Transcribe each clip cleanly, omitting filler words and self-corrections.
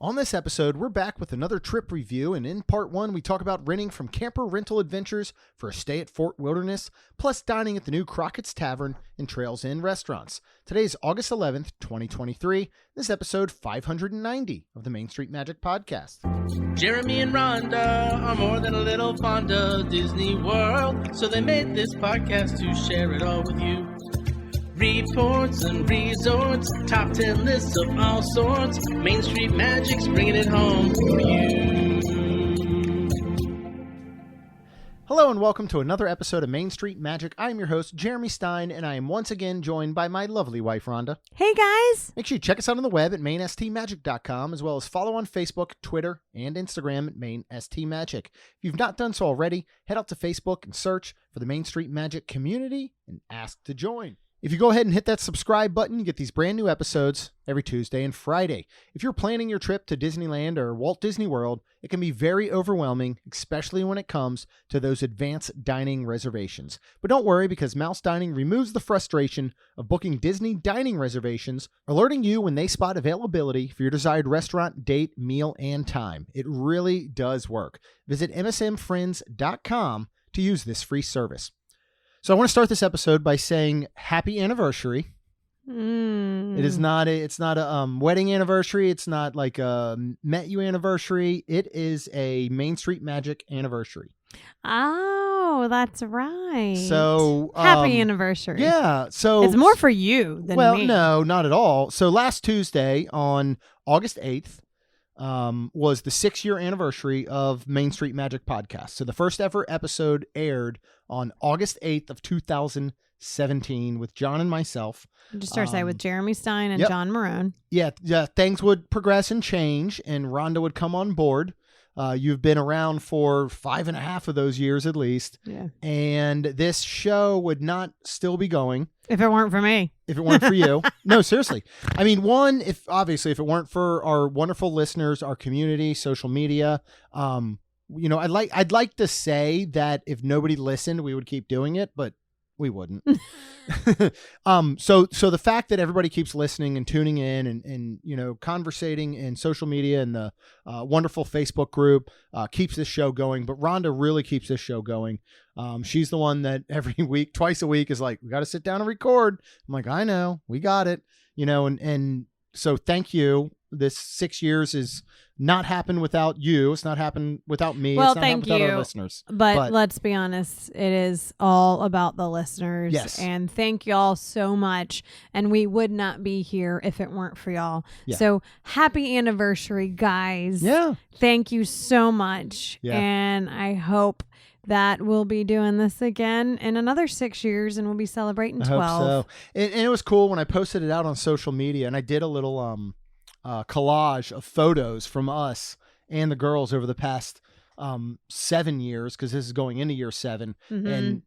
On this episode, we're back with another trip review, and in part one, we talk about renting from camper rental adventures for a stay at Fort Wilderness, plus dining at the new Crockett's Tavern and Trails Inn restaurants. Today is August 11th, 2023. This is episode 590 of the Main Street Magic Podcast. Jeremy and Rhonda are more than a little fond of Disney World, so they made this podcast to share it all with you. Reports and resorts, top 10 lists of all sorts. Main Street Magic's bringing it home for you. Hello and welcome to another episode of Main Street Magic. I am your host, Jeremy Stein, and I am once again joined by my lovely wife, Rhonda. Hey, guys. Make sure you check us out on the web at mainstmagic.com, as well as follow on Facebook, Twitter, and Instagram at mainstmagic. If you've not done so already, head out to Facebook and search for the Main Street Magic community and ask to join. If you go ahead and hit that subscribe button, you get these brand new episodes every Tuesday and Friday. If you're planning your trip to Disneyland or Walt Disney World, it can be very overwhelming, especially when it comes to those advanced dining reservations. But don't worry, because Mouse Dining removes the frustration of booking Disney dining reservations, alerting you when they spot availability for your desired restaurant, date, meal, and time. It really does work. Visit msmfriends.com to use this free service. So I want to start this episode by saying happy anniversary. It's not a wedding anniversary. It's not like a met you anniversary. It is a Main Street Magic anniversary. Oh, that's right. So happy anniversary. Yeah. So it's more for you than me. Well, no, not at all. So last Tuesday on August 8th, was the 6-year anniversary of Main Street Magic Podcast. So the first ever episode aired on August 8th of 2017 with John and myself. Just start say with Jeremy Stein and John Marone. Yeah, things would progress and change, and Rhonda would come on board. You've been around for 5.5 of those years at least. Yeah. And this show would not still be going. If it weren't for me. If it weren't for you. No, seriously. I mean, if it weren't for our wonderful listeners, our community, social media, I'd like to say that if nobody listened, we would keep doing it, but we wouldn't. So the fact that everybody keeps listening and tuning in and conversating in social media and the wonderful Facebook group keeps this show going. But Rhonda really keeps this show going. She's the one that every week, twice a week, is like, we got to sit down and record. I'm like, I know, we got it, and so thank you. This 6 years is not happened without you. It's not happened without me. Well, it's not thank without you. Our listeners. But let's be honest, it is all about the listeners. Yes. And thank y'all so much. And we would not be here if it weren't for y'all. Yeah. So happy anniversary, guys. Yeah. Thank you so much. Yeah. And I hope that we'll be doing this again in another 6 years, and we'll be celebrating 12. I hope so. And it was cool when I posted it out on social media, and I did a little collage of photos from us and the girls over the past 7 years, because this is going into year 7, and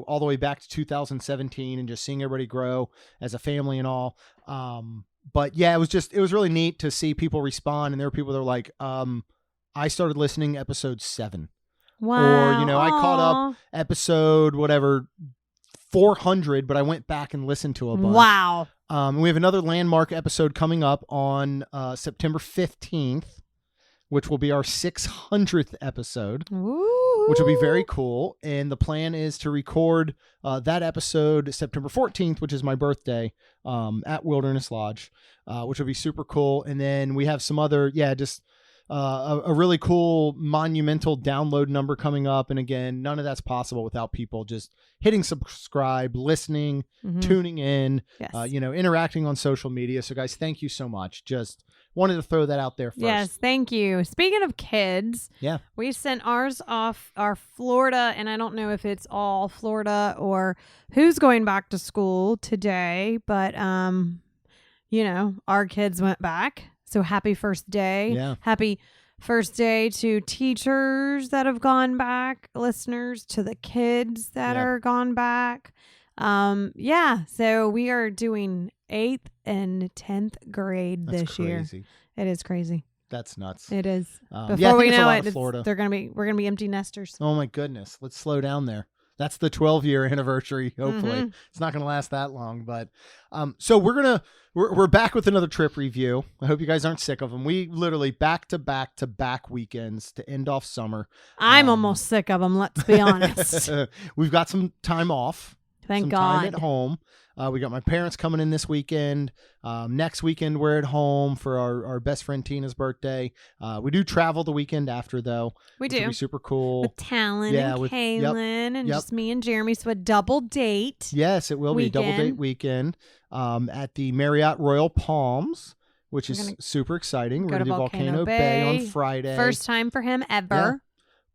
all the way back to 2017, and just seeing everybody grow as a family and all. But yeah, it was really neat to see people respond, and there were people that were like, I started listening episode 7. Wow. Or, I caught up episode, 400, but I went back and listened to a bunch. Wow. We have another landmark episode coming up on September 15th, which will be our 600th episode. Ooh. Which will be very cool. And the plan is to record that episode September 14th, which is my birthday, at Wilderness Lodge, which will be super cool. And then we have some other, a really cool monumental download number coming up. And again, none of that's possible without people just hitting subscribe, listening, tuning in, yes. Interacting on social media. So guys, thank you so much. Just wanted to throw that out there first. Yes, thank you. Speaking of kids, we sent ours off our Florida, and I don't know if it's all Florida or who's going back to school today, but our kids went back. So happy first day. Yeah. Happy first day to teachers that have gone back, listeners, to the kids that are gone back. So we are doing 8th and 10th grade this year. It is crazy. That's nuts. It is. Before we know it, we're gonna be empty nesters. Oh my goodness. Let's slow down there. That's the 12-year anniversary. Hopefully it's not going to last that long, but so we're back with another trip review. I hope you guys aren't sick of them. We literally back to back weekends to end off summer. I'm almost sick of them. Let's be honest. We've got some time off. Thank God. Time at home. We got my parents coming in this weekend. Next weekend, we're at home for our best friend Tina's birthday. We do travel the weekend after, though. We do. Which will be super cool. With Talon and Kaylin and just me and Jeremy. So a double date. Yes, it will be a double date weekend at the Marriott Royal Palms, which is super exciting. We're going to do Volcano Bay on Friday. First time for him ever. Yeah.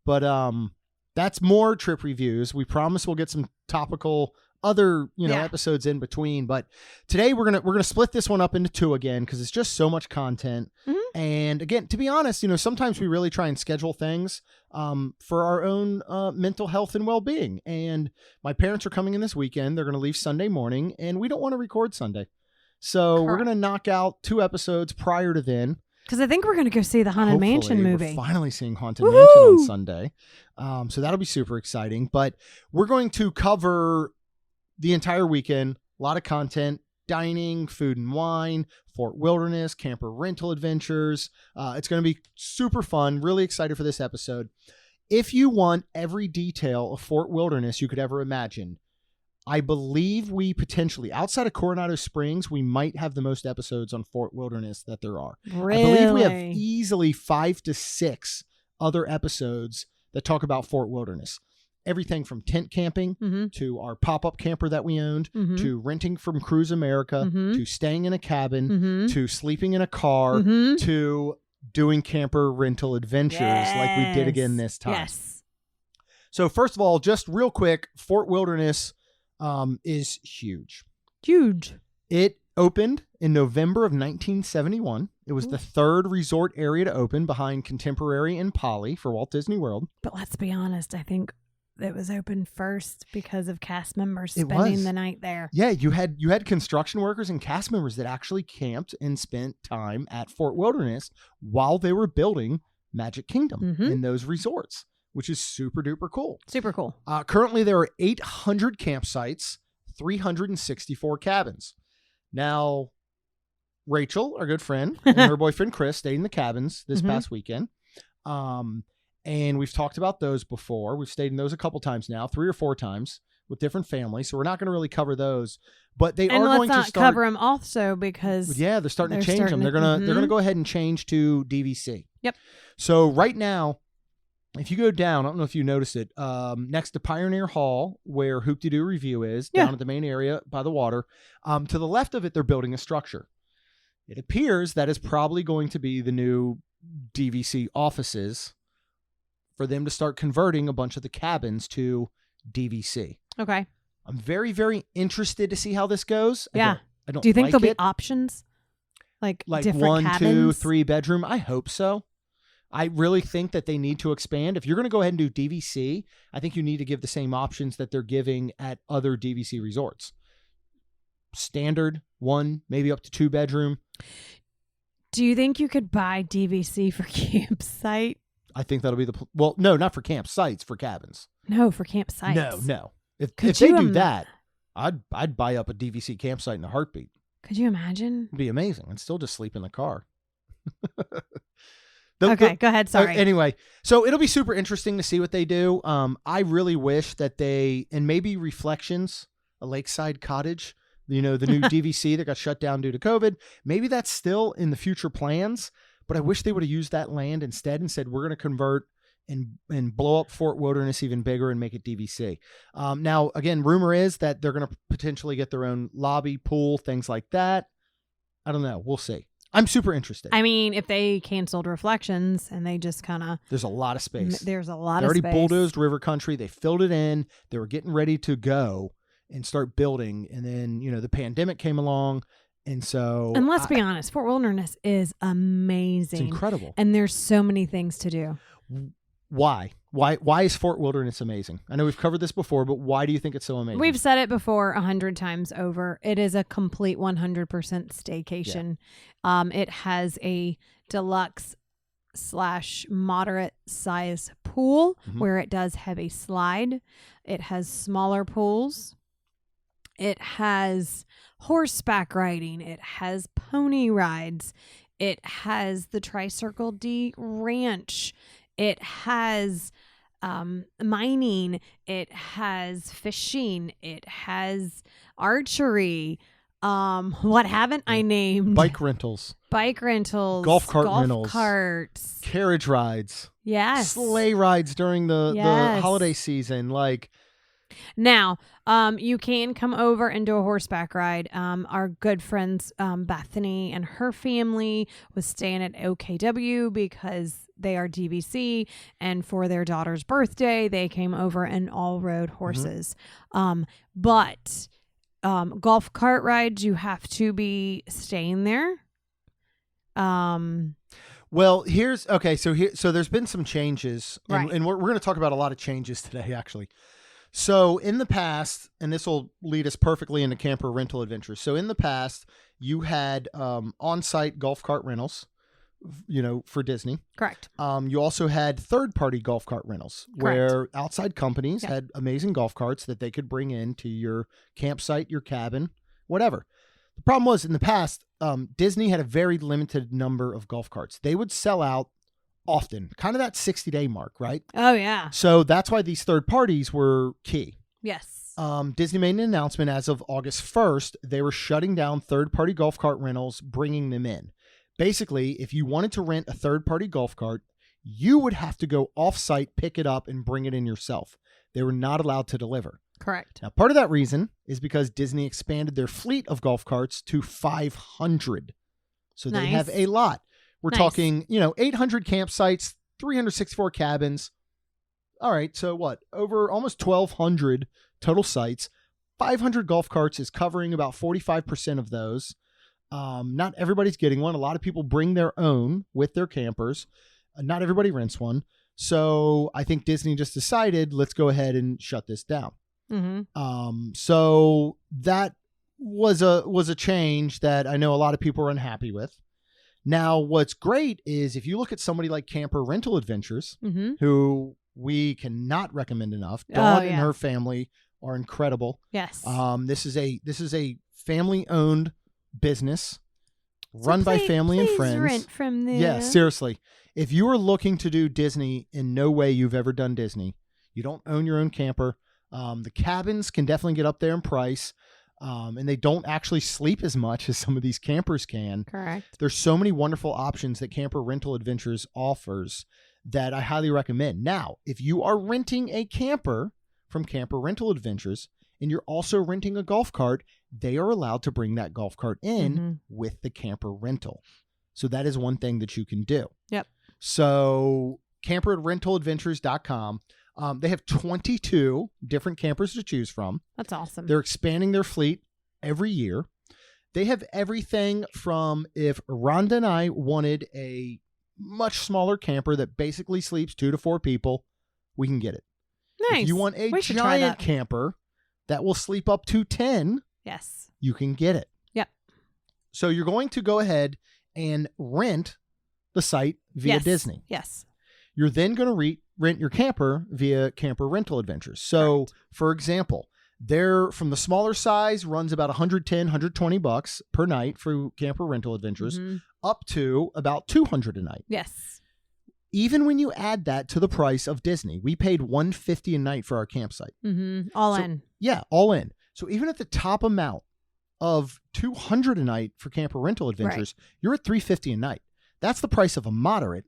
But that's more trip reviews. We promise we'll get some topical other episodes in between, but today we're gonna split this one up into two again because it's just so much content. And again, to be honest, sometimes we really try and schedule things for our own mental health and well-being. And my parents are coming in this weekend. They're gonna leave Sunday morning, and we don't want to record Sunday, so we're gonna knock out 2 episodes prior to then. Because I think we're going to go see the Haunted Mansion movie. We're finally seeing Haunted Mansion on Sunday. So that'll be super exciting. But we're going to cover the entire weekend, a lot of content, dining, food and wine, Fort Wilderness, camper rental adventures. It's going to be super fun. Really excited for this episode. If you want every detail of Fort Wilderness you could ever imagine, I believe we potentially, outside of Coronado Springs, we might have the most episodes on Fort Wilderness that there are. Really? I believe we have easily 5 to 6 other episodes that talk about Fort Wilderness. Everything from tent camping to our pop-up camper that we owned, to renting from Cruise America, to staying in a cabin, to sleeping in a car, to doing camper rental adventures like we did again this time. Yes. So first of all, just real quick, Fort Wilderness is huge. Huge. It opened in November of 1971. It was the 3rd resort area to open behind Contemporary and Poly for Walt Disney World. But let's be honest, I think it was open first because of cast members spending the night there. Yeah, you had construction workers and cast members that actually camped and spent time at Fort Wilderness while they were building Magic Kingdom in those resorts, which is super duper cool. Super cool. Currently, there are 800 campsites, 364 cabins. Now, Rachel, our good friend, and her boyfriend Chris stayed in the cabins this past weekend. And we've talked about those before. We've stayed in those a couple times now, 3 or 4 times with different families. So we're not going to really cover those, but they are going to start cover them also because they're starting to change them. They're going to go ahead and change to DVC. Yep. So right now, if you go down, I don't know if you noticed it, next to Pioneer Hall, where Hoop-de-Doo Review is, down at the main area by the water, to the left of it, they're building a structure. It appears that is probably going to be the new DVC offices for them to start converting a bunch of the cabins to DVC. Okay. I'm very, very interested to see how this goes. Yeah. I don't Do you think like there'll be options? Like different 1, cabins? 2, 3 bedroom? I hope so. I really think that they need to expand. If you're going to go ahead and do DVC, I think you need to give the same options that they're giving at other DVC resorts. Standard 1, maybe up to 2 bedroom. Do you think you could buy DVC for campsite? I think that'll be no, not for campsites, for cabins. No, for campsites. No. If they do that, I'd buy up a DVC campsite in a heartbeat. Could you imagine? It'd be amazing. I'd still just sleep in the car. Okay, go ahead. Sorry. Anyway, so it'll be super interesting to see what they do. I really wish that and maybe Reflections, a lakeside cottage, the new DVC that got shut down due to COVID. Maybe that's still in the future plans, but I wish they would have used that land instead and said, we're going to convert and blow up Fort Wilderness even bigger and make it DVC. Now, again, rumor is that they're going to potentially get their own lobby, pool, things like that. I don't know. We'll see. I'm super interested. I mean, if they canceled Reflections and they just kind of... There's a lot of space. There's a lot they of already space. bulldozed River Country. They filled it in. They were getting ready to go and start building. And then, the pandemic came along. And so... And let's be honest, Fort Wilderness is amazing. It's incredible. And there's so many things to do. Why? Why is Fort Wilderness amazing? I know we've covered this before, but why do you think it's so amazing? We've said it before 100 times over. It is a complete 100% staycation. Yeah. It has a deluxe / moderate size pool where it does have a slide. It has smaller pools. It has horseback riding. It has pony rides. It has the Tri-Circle D Ranch. It has mining. It has fishing. It has archery. What haven't I named? Bike rentals. Golf rentals. Carts. Carriage rides. Yes. Sleigh rides during the holiday season. Like, now, you can come over and do a horseback ride. Our good friends, Bethany and her family was staying at OKW because they are DVC, and for their daughter's birthday, they came over and all rode horses. But golf cart rides, you have to be staying there. Well, so there's been some changes, and, Right. and we're going to talk about a lot of changes today, actually. So in the past, and this will lead us perfectly into camper rental adventures. So in the past, you had on-site golf cart rentals, for Disney. Correct. You also had third-party golf cart rentals, where outside companies had amazing golf carts that they could bring into your campsite, your cabin, whatever. The problem was, in the past, Disney had a very limited number of golf carts. They would sell out often, kind of that 60-day mark, right? Oh, yeah. So that's why these third parties were key. Yes. Disney made an announcement as of August 1st. They were shutting down third-party golf cart rentals, bringing them in. Basically, if you wanted to rent a third-party golf cart, you would have to go off-site, pick it up, and bring it in yourself. They were not allowed to deliver. Correct. Now, part of that reason is because Disney expanded their fleet of golf carts to 500. So they have a lot. We're talking, 800 campsites, 364 cabins. All right, so what? Over almost 1,200 total sites. 500 golf carts is covering about 45% of those. Not everybody's getting one. A lot of people bring their own with their campers. Not everybody rents one. So I think Disney just decided, let's go ahead and shut this down. So that was a change that I know a lot of people are unhappy with. Now, what's great is if you look at somebody like Camper Rental Adventures, who we cannot recommend enough. Dawn and her family are incredible. Yes. This is a family-owned business run by family and friends. Rent from them. Yeah, seriously. If you are looking to do Disney in no way you've ever done Disney, you don't own your own camper. The cabins can definitely get up there in price. And they don't actually sleep as much as some of these campers can. Correct. There's so many wonderful options that Camper Rental Adventures offers that I highly recommend. Now, if you are renting a camper from Camper Rental Adventures and you're also renting a golf cart, they are allowed to bring that golf cart in with the camper rental. So that is one thing that you can do. Yep. So camperrentaladventures.com. They have 22 different campers to choose from. That's awesome. They're expanding their fleet every year. They have everything from, if Rhonda and I wanted a much smaller camper that basically sleeps 2 to 4 people, we can get it. Nice. If you want a giant camper that will sleep up to 10, yes, you can get it. Yep. So you're going to go ahead and rent the site via Disney. Yes. You're then going to rent your camper via Camper Rental Adventures. So, for example, they're from the smaller size runs about $110, $120 per night for Camper Rental Adventures, up to about $200 a night. Yes. Even when you add that to the price of Disney, we paid $150 a night for our campsite. All in. Yeah, all in. So even at the top amount of $200 a night for Camper Rental Adventures, you're at $350 a night. That's the price of a moderate.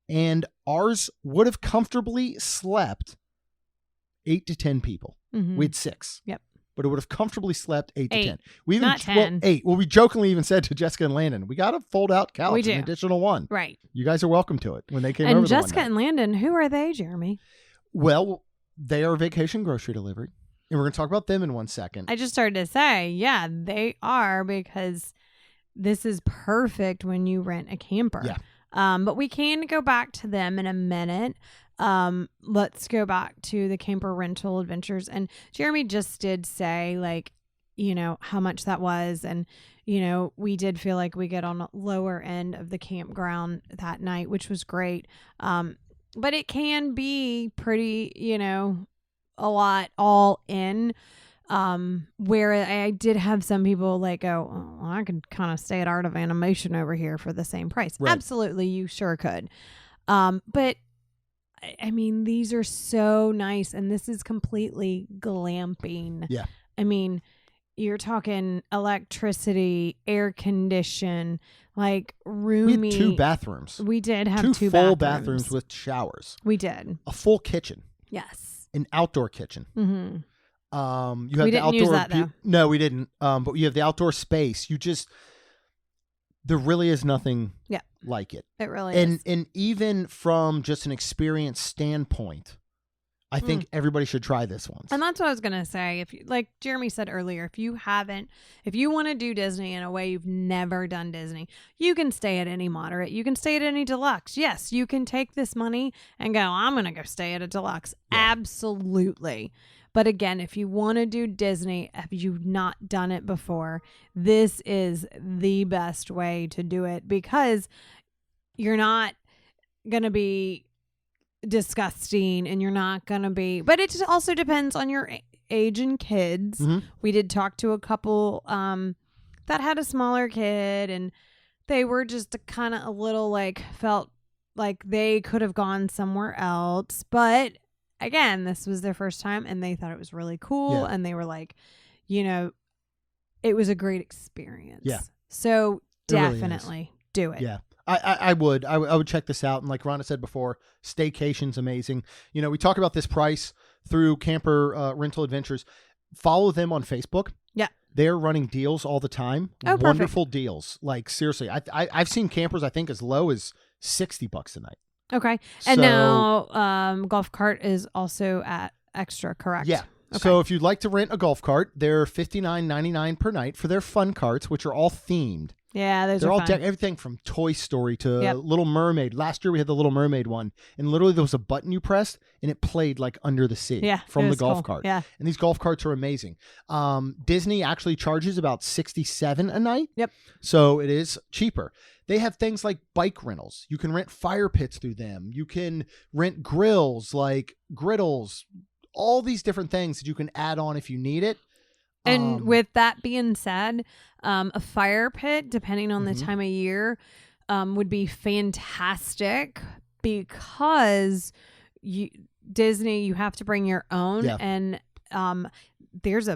And ours would have comfortably slept 8 to 10 people. We had 6. Yep. But it would have comfortably slept 8 to 10. We even, not 10. 8. Well, we jokingly even said to Jessica and Landon, we got a fold-out couch, an additional one. Right. You guys are welcome to it when they came over. And Jessica and Landon, who are they, Jeremy? Well, they are Vacation Grocery Delivery. And we're going to talk about them in 1 second. I just started to say, yeah, they are, because this is perfect when you rent a camper. Yeah. But we can go back to them in a minute. Let's go back to the Camper Rental Adventures. And Jeremy just did say, like, how much that was. And, we did feel like we get on a lower end of the campground that night, which was great. But it can be pretty, a lot all in. Where I did have some people like go, oh, well, I could kind of stay at Art of Animation over here for the same price. Right. Absolutely, you sure could. But I mean, these are so nice, and this is completely glamping. Yeah. I mean, you're talking electricity, air condition, like roomy. We had 2 bathrooms. We did have 2 full bathrooms with showers. We did. A full kitchen. Yes. An outdoor kitchen. Mm-hmm. You have we the didn't outdoor. Use that, though. No, we didn't. But you have the outdoor space. There really is nothing like it. It really is. And even from just an experience standpoint, I think everybody should try this once. And that's what I was going to say. If you, like Jeremy said earlier, if you want to do Disney in a way you've never done Disney, you can stay at any moderate. You can stay at any deluxe. Yes, you can take this money and go, I'm going to go stay at a deluxe. Yeah. Absolutely. But again, if you want to do Disney, if you've not done it before, this is the best way to do it because you're not going to be disgusting and you're not going to be, but it also depends on your age and kids. Mm-hmm. We did talk to a couple that had a smaller kid and they were just kind of a little like felt like they could have gone somewhere else, but again, this was their first time and they thought it was really cool. Yeah. And they were like, it was a great experience. Yeah. So definitely really do it. Yeah. I would check this out. And like Rhonda said before, staycation's amazing. We talk about this price through Camper Rental Adventures. Follow them on Facebook. Yeah. They're running deals all the time. Oh, wonderful perfect. Deals. Like seriously, I've seen campers, I think as low as $60 a night. Okay. And now golf cart is also at extra, correct? Yeah. Okay. So if you'd like to rent a golf cart, they're $59.99 per night for their fun carts, which are all themed. Yeah, they're all everything from Toy Story to Little Mermaid. Last year we had the Little Mermaid one, and literally there was a button you pressed, and it played like Under the Sea from the golf cart. Yeah. And these golf carts are amazing. Disney actually charges about $67 a night. Yep. So it is cheaper. They have things like bike rentals. You can rent fire pits through them. You can rent grills, like griddles, all these different things that you can add on if you need it. And with that being said, a fire pit, depending on the time of year, would be fantastic because Disney, you have to bring your own. Yeah. And there's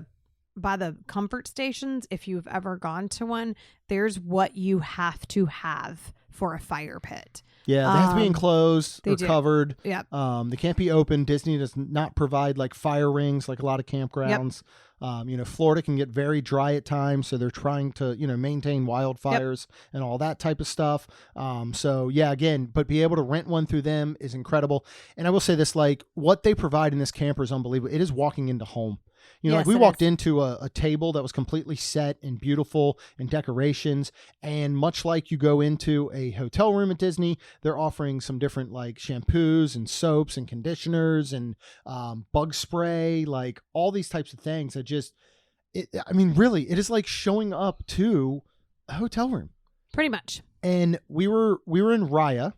by the comfort stations, if you've ever gone to one, there's what you have to have for a fire pit. Yeah, they have to be enclosed or covered. Yep. They can't be open. Disney does not provide like fire rings like a lot of campgrounds. Yep. Florida can get very dry at times, so they're trying to, maintain wildfires and all that type of stuff. But be able to rent one through them is incredible. And I will say this, like what they provide in this camper is unbelievable. It is walking into home. Like we walked into a table that was completely set and beautiful and decorations. And much like you go into a hotel room at Disney, they're offering some different like shampoos and soaps and conditioners and bug spray, like all these types of things that really, it is like showing up to a hotel room. Pretty much. And we were in Raya,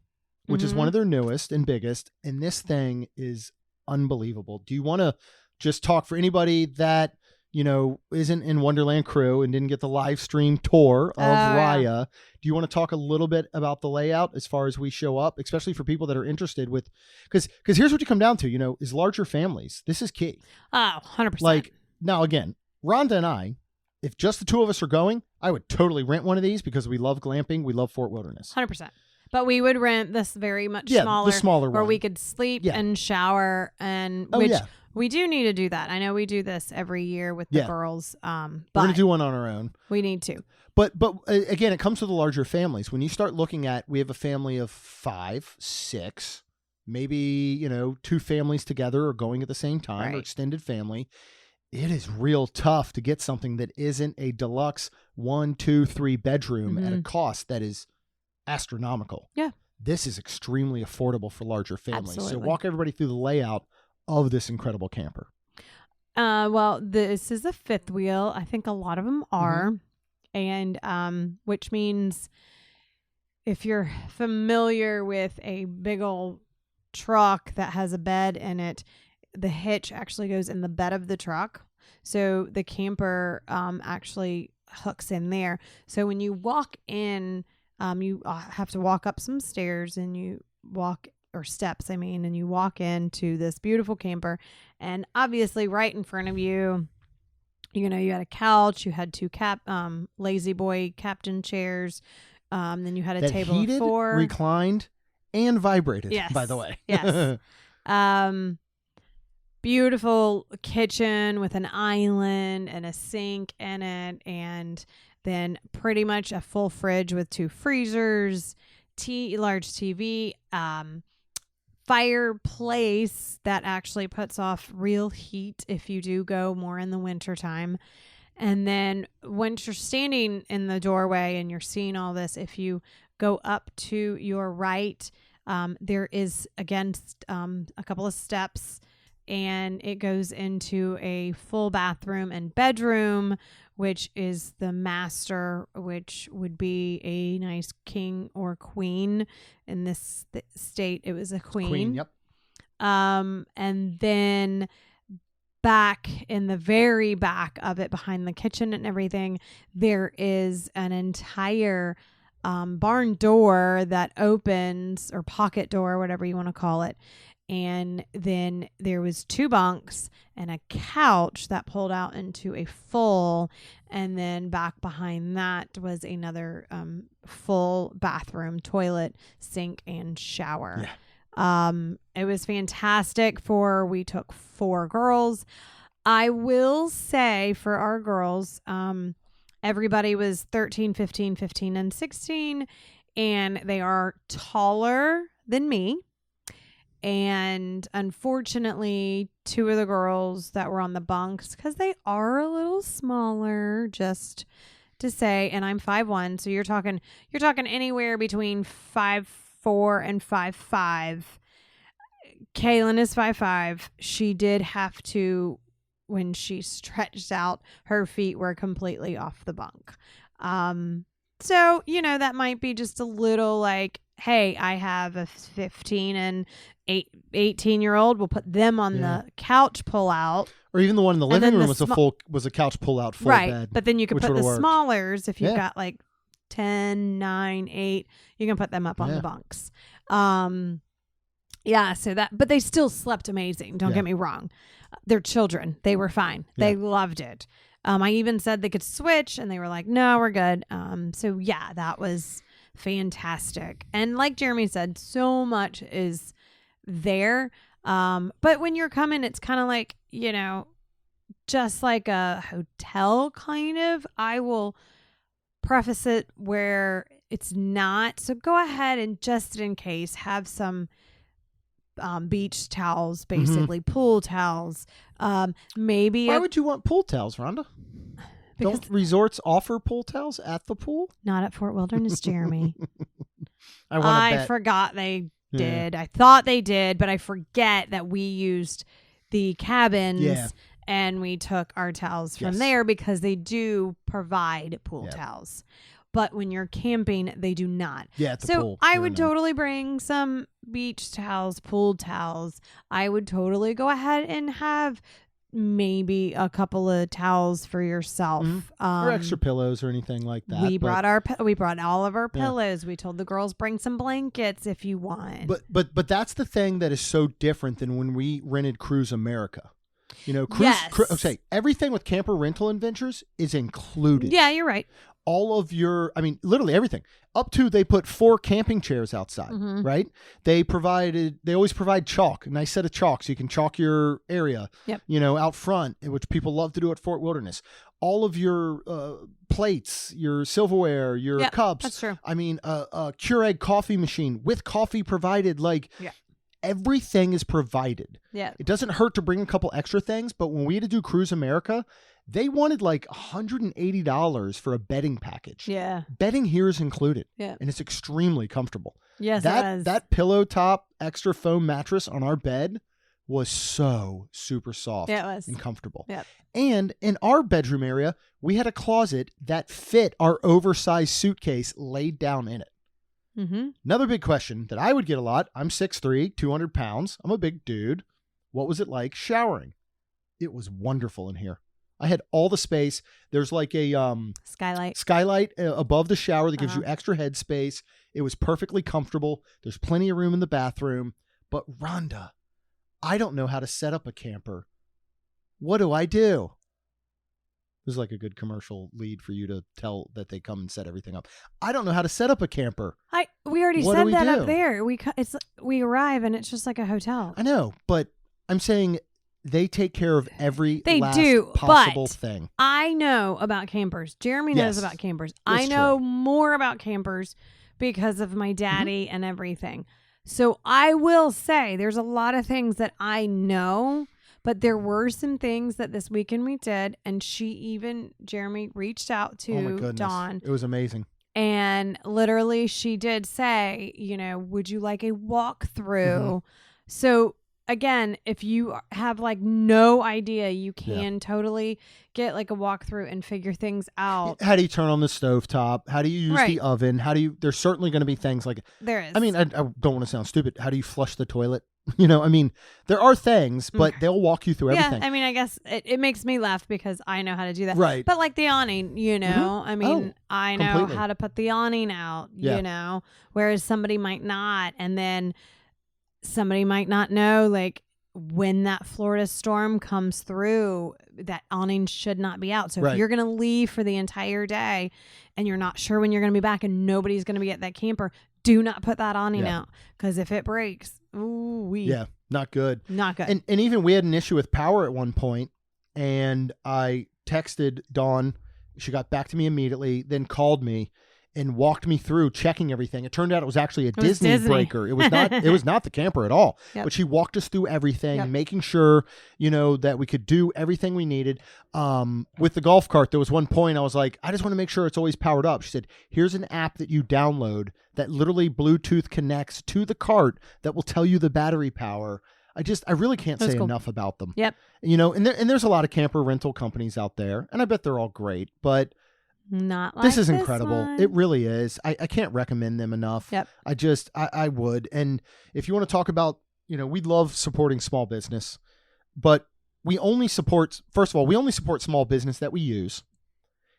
which is one of their newest and biggest. And this thing is unbelievable. Do you want to just talk for anybody that, isn't in Wonderland Crew and didn't get the live stream tour of Raya? Yeah. Do you want to talk a little bit about the layout as far as we show up, especially for people that are interested with, because here's what you come down to, is larger families. This is key. Oh, 100%. Like now again, Rhonda and I, if just the two of us are going, I would totally rent one of these because we love glamping. We love Fort Wilderness. 100%. But we would rent this very much smaller. The smaller where one. we could sleep and shower we do need to do that. I know we do this every year with the girls. But we're going to do one on our own. We need to. But again, it comes to the larger families. When you start looking at, we have a family of 5, 6, maybe, 2 families together or going at the same time or extended family. It is real tough to get something that isn't a deluxe 1, 2, 3 bedroom at a cost that is astronomical. Yeah. This is extremely affordable for larger families. Absolutely. So walk everybody through the layout of this incredible camper. Well, this is a 5th wheel. I think a lot of them are. And which means if you're familiar with a big old truck that has a bed in it. The hitch actually goes in the bed of the truck. So the camper actually hooks in there. So when you walk in, you have to walk up some stairs and you walk or steps, and you walk into this beautiful camper, and obviously right in front of you, you had a couch, you had two lazy boy captain chairs, then you had a table heated, of 4, reclined, and vibrated. Yes. By the way, yes. Beautiful kitchen with an island and a sink in it, and then pretty much a full fridge with 2 freezers, large TV, fireplace that actually puts off real heat if you do go more in the wintertime. And then once you're standing in the doorway and you're seeing all this, if you go up to your right, there is again a couple of steps, and it goes into a full bathroom and bedroom, which is the master, which would be a nice king or queen. In this state, it was a queen. Queen, yep. And then back in the very back of it, behind the kitchen and everything, there is an entire barn door that opens, or pocket door, whatever you want to call it. And then there was 2 bunks and a couch that pulled out into a full, and then back behind that was another full bathroom, toilet, sink, and shower. Yeah. It was fantastic. We took 4 girls. I will say for our girls, everybody was 13, 15, 15, and 16, and they are taller than me. And unfortunately, 2 of the girls that were on the bunks, because they are a little smaller, just to say, and I'm 5'1", so you're talking anywhere between 5'4" and 5'5". Kaylin is 5'5". She did have to, when she stretched out, her feet were completely off the bunk. So, that might be just a little like, hey, I have a 15 and 18-year-old. We'll put them on the couch pull out. Or even the one in the living room was a couch pull out full bed. Right, but then you could put the smallers, if you've got like 10, 9, 8, you can put them up on the bunks. But they still slept amazing. Don't get me wrong. They're children. They were fine. Yeah. They loved it. I even said they could switch, and they were like, no, we're good. So yeah, that was fantastic. And like Jeremy said, so much is there. But when you're coming, it's kind of like, just like a hotel kind of. I will preface it where it's not. So go ahead and, just in case, have some beach towels, basically pool towels. Maybe. Why would you want pool towels, Rhonda? Because don't resorts offer pool towels at the pool? Not at Fort Wilderness, Jeremy. I forgot they did. I thought they did, but I forget that we used the cabins and we took our towels from there, because they do provide pool towels. But when you're camping, they do not. Yeah, at the so pool. I would totally bring some beach towels, pool towels. I would totally go ahead and have maybe a couple of towels for yourself, or extra pillows or anything like that. We brought all of our pillows. We told the girls, bring some blankets if you want. But that's the thing that is so different than when we rented Cruise America. Everything with Camper Rental Adventures is included. Yeah, you're right. All of literally everything. Up to, they put 4 camping chairs outside, right? They always provide chalk, a nice set of chalk, so you can chalk your area, out front, which people love to do at Fort Wilderness. All of your plates, your silverware, your cups. That's true. A Keurig coffee machine with coffee provided, everything is provided. Yeah. It doesn't hurt to bring a couple extra things, but when we had to do Cruise America, they wanted like $180 for a bedding package. Yeah. Bedding here is included. Yeah. And it's extremely comfortable. Yes, it was. That pillow top extra foam mattress on our bed was so super soft and comfortable. Yep. And in our bedroom area, we had a closet that fit our oversized suitcase laid down in it. Mm-hmm. Another big question that I would get a lot. I'm 6'3", 200 pounds. I'm a big dude. What was it like showering? It was wonderful in here. I had all the space. There's like a skylight above the shower that gives you extra head space. It was perfectly comfortable. There's plenty of room in the bathroom. But Rhonda, I don't know how to set up a camper. What do I do? This is like a good commercial lead for you to tell that they come and set everything up. I don't know how to set up a camper. We already said that up there. We arrive and it's just like a hotel. I know, but I'm saying they take care of every possible thing. I know about campers. Jeremy knows about campers. I know more about campers because of my daddy and everything. So I will say there's a lot of things that I know, but there were some things that this weekend we did, and Jeremy reached out to Dawn. It was amazing. And literally she did say, would you like a walkthrough? So again, if you have like no idea, you can totally get like a walkthrough and figure things out. How do you turn on the stovetop? How do you use the oven? There's certainly going to be things like, there is. I mean, I don't want to sound stupid. How do you flush the toilet? There are things, but they'll walk you through everything. Yeah, I mean, I guess it makes me laugh because I know how to do that. Right. But like the awning, I mean, I know completely. how to put the awning out, whereas somebody might not. And then somebody might not know, like, when that Florida storm comes through, that awning should not be out. So if you're going to leave for the entire day and you're not sure when you're going to be back and nobody's going to be at that camper, do not put that awning out, because if it breaks, not good. Not good. And even we had an issue with power at one point, and I texted Dawn. She got back to me immediately, then called me and walked me through checking everything. It turned out it was actually a Disney breaker. It was not. It was not the camper at all. Yep. But she walked us through everything, making sure that we could do everything we needed. With the golf cart, there was one point I was like, I just want to make sure it's always powered up. She said, "Here's an app that you download that literally Bluetooth connects to the cart that will tell you the battery power." I really can't say enough about them. Yep. And there's a lot of camper rental companies out there, and I bet they're all great, but not like this is incredible. one. It really is. I can't recommend them enough. Yep. I would. And if you want to talk about, we love supporting small business, but we only support small business that we use.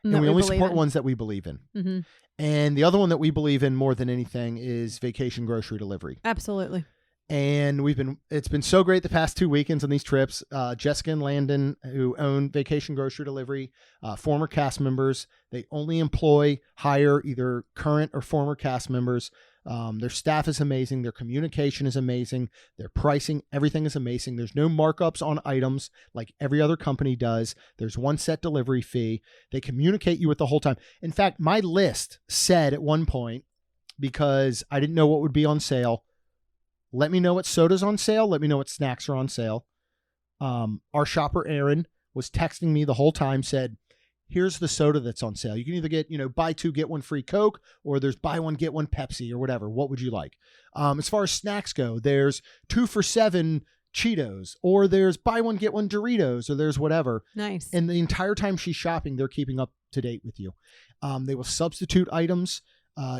And we only support ones that we believe in. Mm-hmm. And the other one that we believe in more than anything is vacation grocery delivery. Absolutely. And it's been so great the past 2 weekends on these trips. Jessica and Landon, who own Vacation Grocery Delivery, former cast members. They only hire either current or former cast members. Their staff is amazing. Their communication is amazing. Their pricing, everything is amazing. There's no markups on items like every other company does. There's one set delivery fee. They communicate you with the whole time. In fact, my list said at one point, because I didn't know what would be on sale, let me know what soda's on sale. Let me know what snacks are on sale. Our shopper, Aaron, was texting me the whole time, said, here's the soda that's on sale. You can either get, buy two, get one free Coke, or there's buy one, get one Pepsi or whatever. What would you like? As far as snacks go, there's 2 for $7 Cheetos, or there's buy one, get one Doritos, or there's whatever. Nice. And the entire time she's shopping, they're keeping up to date with you. They will substitute items.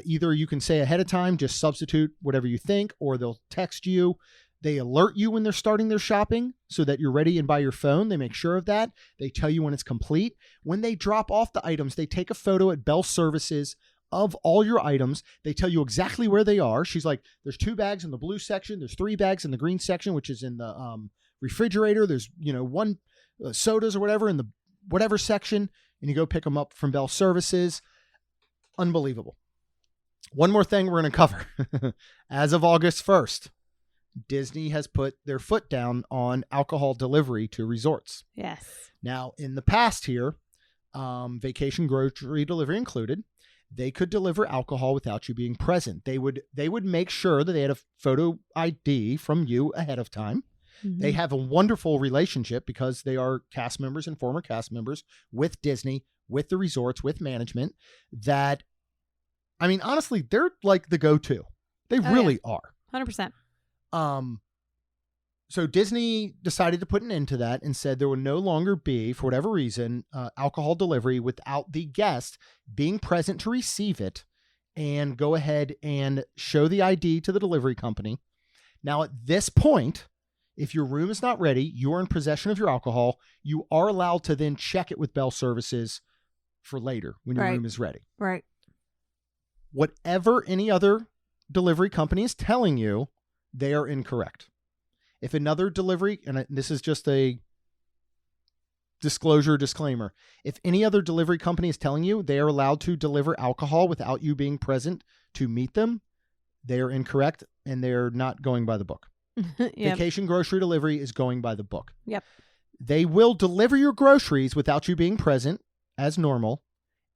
Either you can say ahead of time, just substitute whatever you think, or they'll text you. They alert you when they're starting their shopping so that you're ready and by your phone. They make sure of that. They tell you when it's complete. When they drop off the items, they take a photo at Bell Services of all your items. They tell you exactly where they are. She's like, there's 2 bags in the blue section. There's 3 bags in the green section, which is in the refrigerator. There's, 1 sodas or whatever in the whatever section, and you go pick them up from Bell Services. Unbelievable. One more thing we're going to cover. As of August 1st, Disney has put their foot down on alcohol delivery to resorts. Yes. Now, in the past here, vacation grocery delivery included, they could deliver alcohol without you being present. They would make sure that they had a photo ID from you ahead of time. Mm-hmm. They have a wonderful relationship because they are cast members and former cast members with Disney, with the resorts, with management that, I mean, honestly, they're like the go-to. They really are. 100%. So Disney decided to put an end to that and said there would no longer be, for whatever reason, alcohol delivery without the guest being present to receive it and go ahead and show the ID to the delivery company. Now, at this point, if your room is not ready, you are in possession of your alcohol. You are allowed to then check it with Bell Services for later when your room is ready. Right. Whatever any other delivery company is telling you, they are incorrect. If another delivery, and this is just a disclaimer, if any other delivery company is telling you they are allowed to deliver alcohol without you being present to meet them, they are incorrect and they're not going by the book. Yep. Vacation grocery delivery is going by the book. Yep. They will deliver your groceries without you being present as normal,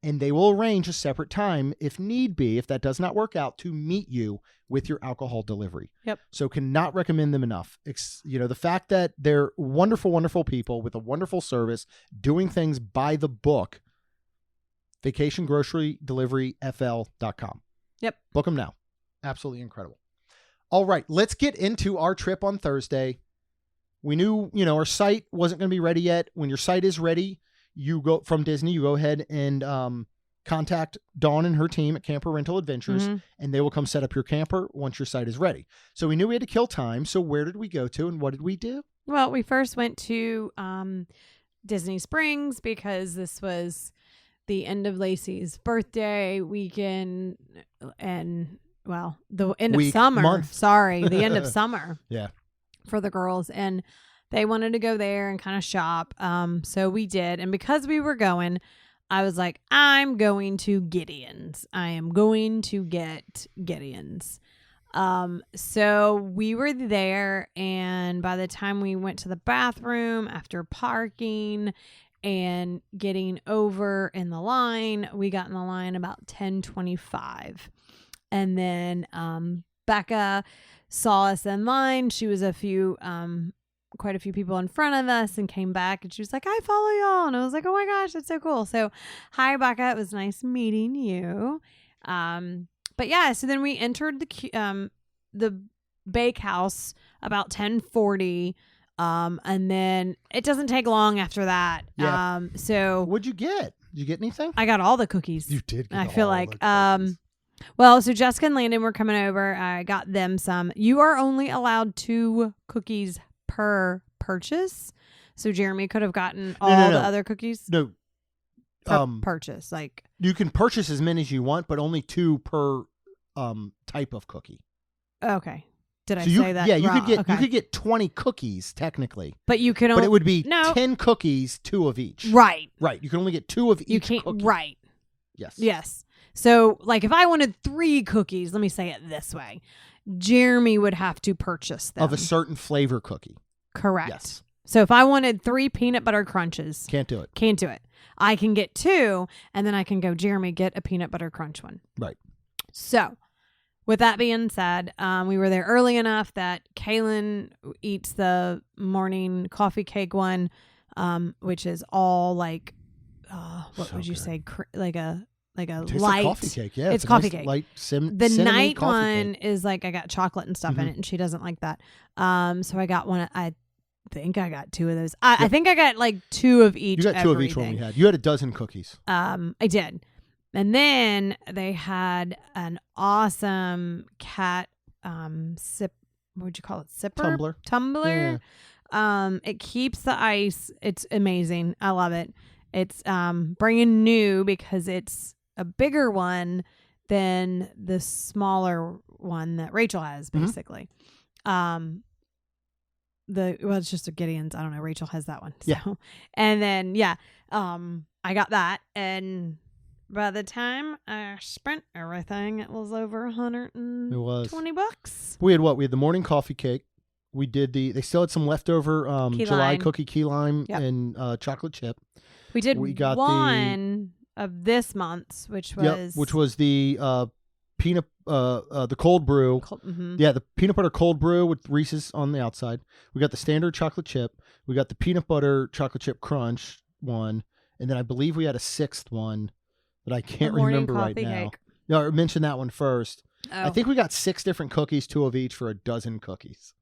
and they will arrange a separate time if need be, if that does not work out, to meet you with your alcohol delivery. Yep. So cannot recommend them enough. The fact that they're wonderful, wonderful people with a wonderful service, doing things by the book. VacationGroceryDeliveryFL.com. Yep. Book them now. Absolutely incredible. All right, let's get into our trip on Thursday. We knew, our site wasn't going to be ready yet. When your site is ready, you go from Disney, you go ahead and contact Dawn and her team at Camper Rental Adventures, and they will come set up your camper once your site is ready. So we knew we had to kill time. So where did we go to and what did we do? Well, we first went to Disney Springs because this was the end of Lacey's birthday weekend and, well, the end of summer. Month. Sorry, the end of summer. Yeah. For the girls. And they wanted to go there and kind of shop. So we did. And because we were going, I was like, I'm going to Gideon's. I am going to get Gideon's. So we were there, and by the time we went to the bathroom after parking and getting over in the line, we got in the line about 10:25. And then Becca saw us in line. She was quite a few people in front of us and came back, and she was like, I follow y'all. And I was like, oh my gosh, that's so cool. So hi, Becca. It was nice meeting you. But yeah, so then we entered the bakehouse about 10:40. And then it doesn't take long after that. Yeah. So What'd you get? Did you get anything? I got all the cookies. You did get I feel all like, the cookies. well, so Jessica and Landon were coming over. I got them some. You are only allowed 2 cookies per purchase. So Jeremy could have gotten all the other cookies. No. Purchase. Like, you can purchase as many as you want, but only 2 per type of cookie. Okay. Did I say that? Yeah, wrong? you could get 20 cookies technically. But you can only, but it would be 10 cookies, 2 of each. Right. Right. You can only get 2 of each. You can't. Cookie. Right. Yes. Yes. So, like, if I wanted 3 cookies, let me say it this way, Jeremy would have to purchase them of a certain flavor cookie. Correct. Yes. So if I wanted 3 peanut butter crunches, Can't do it. Can't do it. I can get 2, and then I can go, Jeremy, get a peanut butter crunch one. Right. So, with that being said, we were there early enough that Kaylin eats the morning coffee cake one, which is all like, what would you say? Like a It tastes light like coffee cake. Yeah, it's coffee cake. Light the night one cake. is like I got chocolate and stuff in it, and she doesn't like that. So I got one. I think I got 2 of those. I think I got like 2 of each. You got 2 of each one we had. You had a dozen cookies. I did. And then they had an awesome cat what would you call it? Tumbler. Yeah. It keeps the ice. It's amazing. I love it. It's brand new because it's a bigger one than the smaller one that Rachel has, basically. It's just a Gideon's. I don't know. Rachel has that one. So. Yeah. And then I got that, and by the time I spent everything, it was over $120. We had what? We had the morning coffee cake. We did they still had some leftover July cookie key lime and chocolate chip. We got one of this month's, which was the peanut the cold brew. Yeah, the peanut butter cold brew with Reese's on the outside. We got the standard chocolate chip. We got the peanut butter chocolate chip crunch one, and then I believe we had a 6th one that I can't remember right now. Cake. No, I mentioned that one first. Oh. I think we got 6 different cookies, 2 of each for a dozen cookies.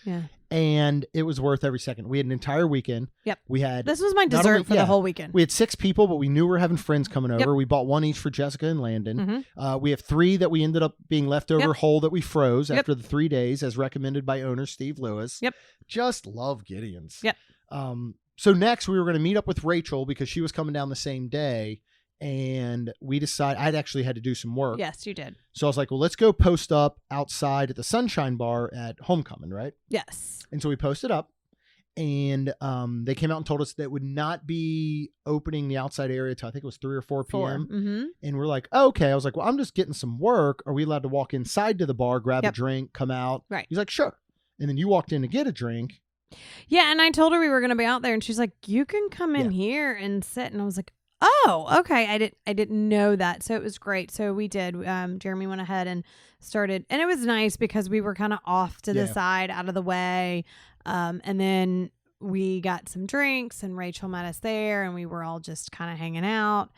Yeah. And it was worth every second. We had an entire weekend. Yep. We had this was my dessert for the whole weekend. We had 6 people, but we knew we were having friends coming over. Yep. We bought 1 each for Jessica and Landon. We have 3 that we ended up being left over whole that we froze after the 3 days, as recommended by owner Steve Lewis. Yep. Just love Gideon's. Yep. So next we were going to meet up with Rachel because she was coming down the same day. And we decided I'd actually had to do some work. Yes, you did. So I was like, well, let's go post up outside at the Sunshine Bar at Homecoming, right? Yes. And so we posted up, and they came out and told us that would not be opening the outside area till I think it was 3 or 4 p.m. And we're like, oh, okay. I was like, well, I'm just getting some work. Are we allowed to walk inside to the bar, grab a drink, come out? Right. He's like, sure. And then you walked in to get a drink. Yeah, and I told her we were going to be out there, and she's like, you can come in here and sit. And I was like, oh, okay. I didn't know that. So it was great. So we did. Jeremy went ahead and started, and it was nice because we were kind of off to the side, out of the way. And then we got some drinks, and Rachel met us there, and we were all just kind of hanging out.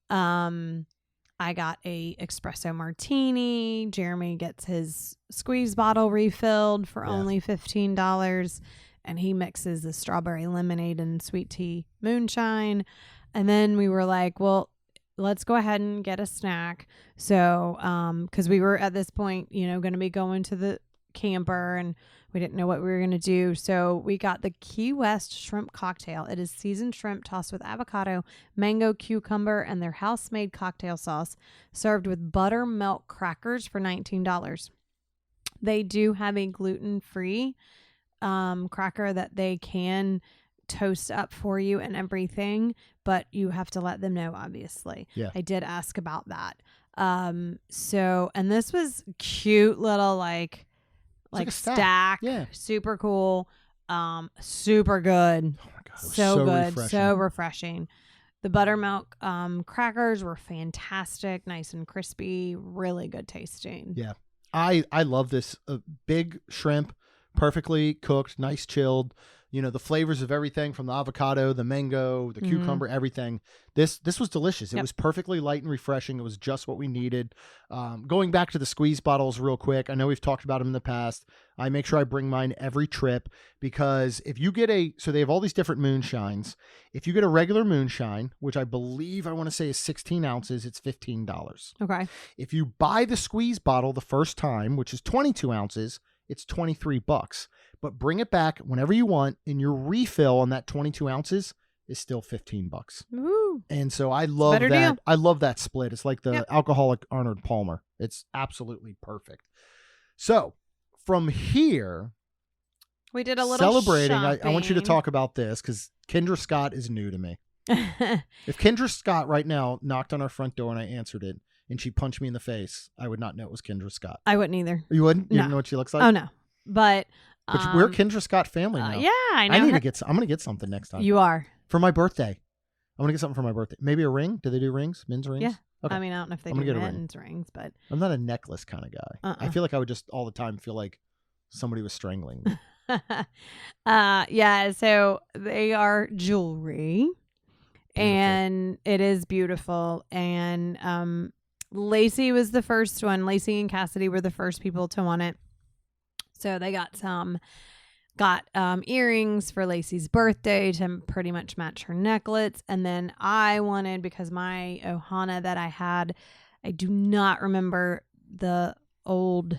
I got a espresso martini. Jeremy gets his squeeze bottle refilled for only $15, and he mixes the strawberry lemonade and sweet tea moonshine. And then we were like, well, let's go ahead and get a snack. So, because we were at this point, going to be going to the camper, and we didn't know what we were going to do. So we got the Key West shrimp cocktail. It is seasoned shrimp tossed with avocado, mango, cucumber, and their house-made cocktail sauce, served with buttermilk crackers for $19. They do have a gluten-free cracker that they can toast up for you and everything, but you have to let them know, obviously. Yeah. I did ask about that. So, and this was cute little like a stack. Yeah. Super cool. Super good. Oh my God. So good. Refreshing. So refreshing. The buttermilk crackers were fantastic, nice and crispy, really good tasting. Yeah. I love this big shrimp, perfectly cooked, nice chilled. The flavors of everything from the avocado, the mango, the cucumber, everything. This was delicious. It was perfectly light and refreshing. It was just what we needed. Going back to the squeeze bottles real quick. I know we've talked about them in the past. I make sure I bring mine every trip because if you get so they have all these different moonshines. If you get a regular moonshine, which I believe I want to say is 16 ounces, it's $15. Okay. If you buy the squeeze bottle the first time, which is 22 ounces, it's $23. But bring it back whenever you want, and your refill on that 22 ounces is still $15. Ooh. And so I love that. Deal. I love that split. It's like the alcoholic Arnold Palmer. It's absolutely perfect. So from here, we did a little celebrating. shopping. I want you to talk about this because Kendra Scott is new to me. If Kendra Scott right now knocked on our front door and I answered it and she punched me in the face, I would not know it was Kendra Scott. I wouldn't either. You wouldn't? You No. didn't know what she looks like? Oh, no. But we're a Kendra Scott family now. Yeah, I know. I'm going to get something next time. You are. For my birthday. I'm going to get something for my birthday. Maybe a ring? Do they do rings? Men's rings? Yeah. Okay. I mean, I don't know if they I'm do gonna get a men's rings, but I'm not a necklace kind of guy. I feel like I would just all the time feel like somebody was strangling me. yeah, so they are jewelry. Beautiful. And it is beautiful. And Lacey was the first one. Lacey and Cassidy were the first people to want it. So they got earrings for Lacey's birthday to pretty much match her necklace. And then I wanted, because my Ohana that I had, I do not remember the old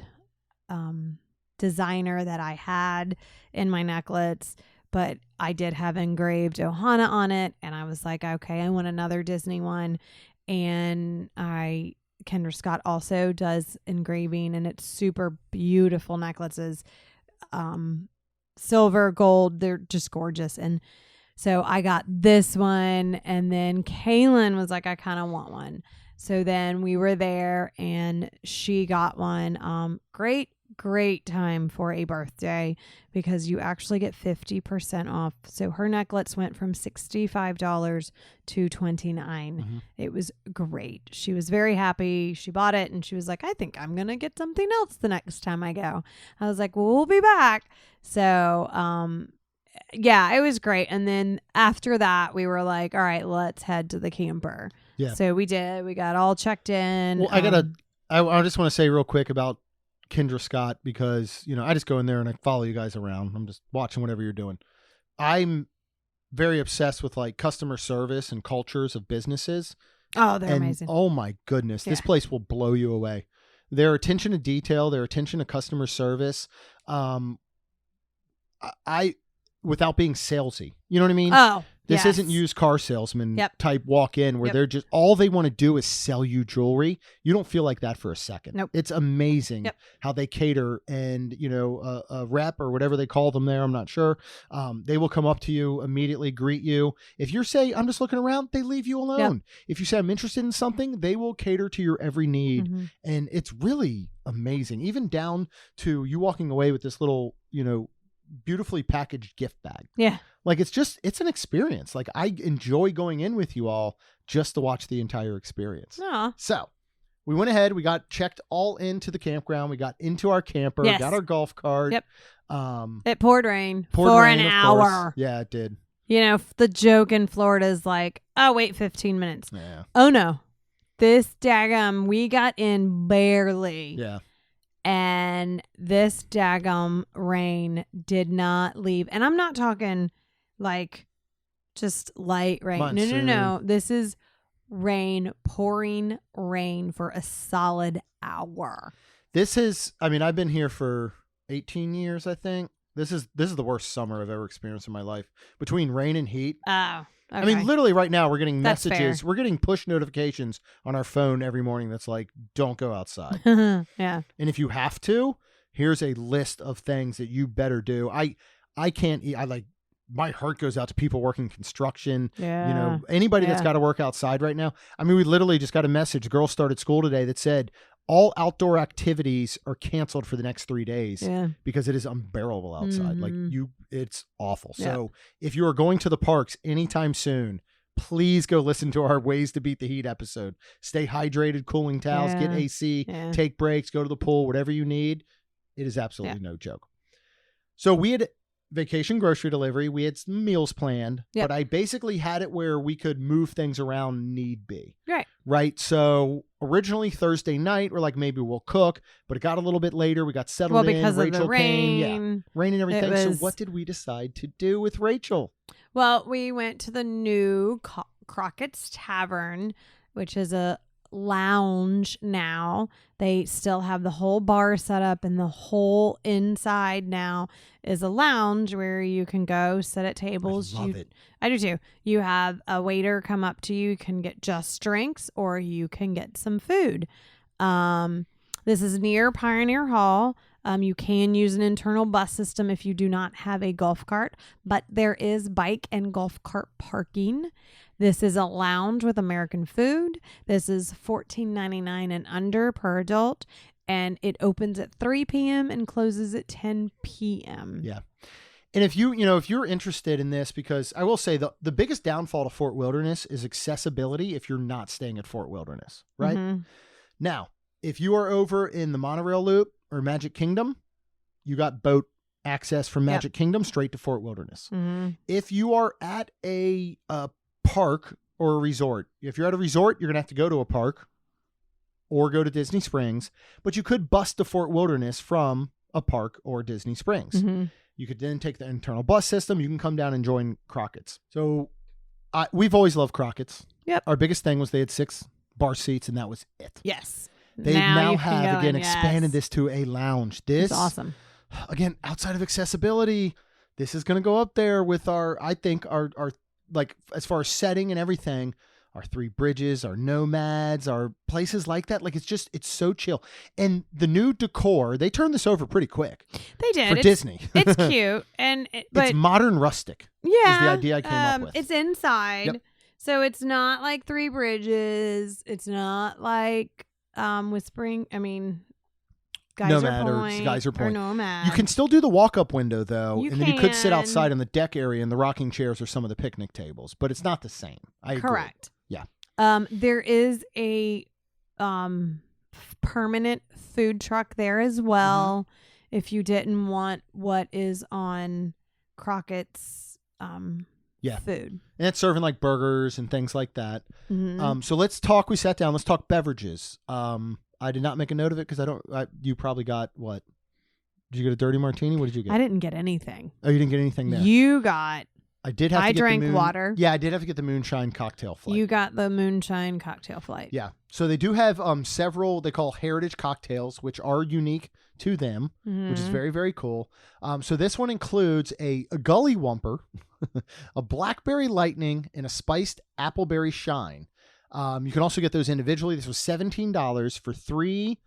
designer that I had in my necklace, but I did have engraved Ohana on it. And I was like, okay, I want another Disney one. And Kendra Scott also does engraving, and it's super beautiful necklaces. Silver, gold, they're just gorgeous. And so I got this one, and then Kaylin was like, I kind of want one. So then we were there and she got one. Great time for a birthday because you actually get 50% off. So her necklace went from $65 to $29. Mm-hmm. It was great. She was very happy. She bought it and she was like, I think I'm going to get something else the next time I go. I was like, well, we'll be back. So, yeah, it was great. And then after that, we were like, all right, let's head to the camper. Yeah. So we did. We got all checked in. Well, I just want to say real quick about Kendra Scott because, I just go in there and I follow you guys around. I'm just watching whatever you're doing. I'm very obsessed with like customer service and cultures of businesses. Oh, they're amazing. Oh my goodness. This place will blow you away. Their attention to detail, their attention to customer service. I without being salesy, you know what I mean? Oh, this isn't used car salesman type walk in where Yep. they're just, all they want to do is sell you jewelry. You don't feel like that for a second. Nope. It's amazing how they cater and, a rep or whatever they call them there. I'm not sure. They will come up to you immediately, greet you. If you say, I'm just looking around, they leave you alone. Yep. If you say, I'm interested in something, they will cater to your every need. Mm-hmm. And it's really amazing, even down to you walking away with this little, beautifully packaged gift bag. Yeah. Like it's an experience. Like I enjoy going in with you all just to watch the entire experience. Aw. So we went ahead, we got checked all into the campground. We got into our camper, got our golf cart. Yep. It poured rain for rain, an of hour. course. Yeah, it did. The joke in Florida is like, oh, wait 15 minutes. Yeah. Oh, no. This daggum, we got in barely. Yeah. And this daggum rain did not leave. And I'm not talking like just light rain. Monsoon. No. This is pouring rain for a solid hour. This is, I've been here for 18 years, I think. This is the worst summer I've ever experienced in my life. Between rain and heat. Oh. Okay. Literally right now we're getting That's messages. fair. We're getting push notifications on our phone every morning that's like, don't go outside. Yeah. And if you have to, here's a list of things that you better do. I can't eat. My heart goes out to people working construction. Yeah. Anybody that's got to work outside right now. We literally just got a message. A girl started school today that said all outdoor activities are canceled for the next 3 days because it is unbearable outside. Mm-hmm. It's awful. So if you are going to the parks anytime soon, please go listen to our Ways to Beat the Heat episode. Stay hydrated, cooling towels, get AC, take breaks, go to the pool, whatever you need. It is absolutely no joke. So we had vacation grocery delivery. We had some meals planned, but I basically had it where we could move things around need be. Right. So originally Thursday night, we're like, maybe we'll cook, but it got a little bit later. We got settled in. Because Rachel of the rain. came. Rain and everything. So what did we decide to do with Rachel? Well, we went to the new Crockett's Tavern, which is a lounge now. They still have the whole bar set up, and the whole inside now is a lounge where you can go sit at tables. I love it. I do too. You have a waiter come up to you. You can get just drinks or you can get some food. This is near Pioneer Hall. You can use an internal bus system if you do not have a golf cart, but there is bike and golf cart parking. This is a lounge with American food. This is $14.99 and under per adult, and it opens at 3 p.m. and closes at 10 p.m. Yeah. And if you're interested in this, because I will say the biggest downfall to Fort Wilderness is accessibility if you're not staying at Fort Wilderness, right? Mm-hmm. Now, if you are over in the Monorail Loop or Magic Kingdom, you got boat access from Magic Kingdom straight to Fort Wilderness. Mm-hmm. If you are at a park or a resort, if you're at a resort, you're going to have to go to a park or go to Disney Springs, but you could bus to Fort Wilderness from a park or Disney Springs. Mm-hmm. You could then take the internal bus system. You can come down and join Crockett's. So we've always loved Crockett's. Yep. Our biggest thing was they had 6 bar seats and that was it. Yes. They now have again expanded this to a lounge. This is awesome. Again, outside of accessibility, this is going to go up there with our like as far as setting and everything, our 3 bridges, our nomads, our places like that. Like it's so chill. And the new decor, they turned this over pretty quick. They did. For Disney. It's cute. But it's modern rustic. Yeah. Is the idea I came up with. It's inside. Yep. So it's not like 3 bridges. It's not like Whispering. Geyser Point. Or Nomad. You can still do the walk-up window, though. Then you could sit outside in the deck area, and the rocking chairs are some of the picnic tables. But it's not the same. I agree. Correct. Yeah. There is a permanent food truck there as well. Mm-hmm. If you didn't want what is on Crockett's food. And it's serving like burgers and things like that. Mm-hmm. So let's talk. We sat down. Let's talk beverages. I did not make a note of it because you probably got what? Did you get a dirty martini? What did you get? I didn't get anything. Oh, you didn't get anything there. You got. I did have to I get drank the water. Yeah, I did have to get the moonshine cocktail flight. You got the moonshine cocktail flight. Yeah. So they do have several they call heritage cocktails, which are unique to them, which is very, very cool. So this one includes a Gully Whumper, a Blackberry Lightning, and a spiced Appleberry Shine. You can also get those individually. This was $17 for 3,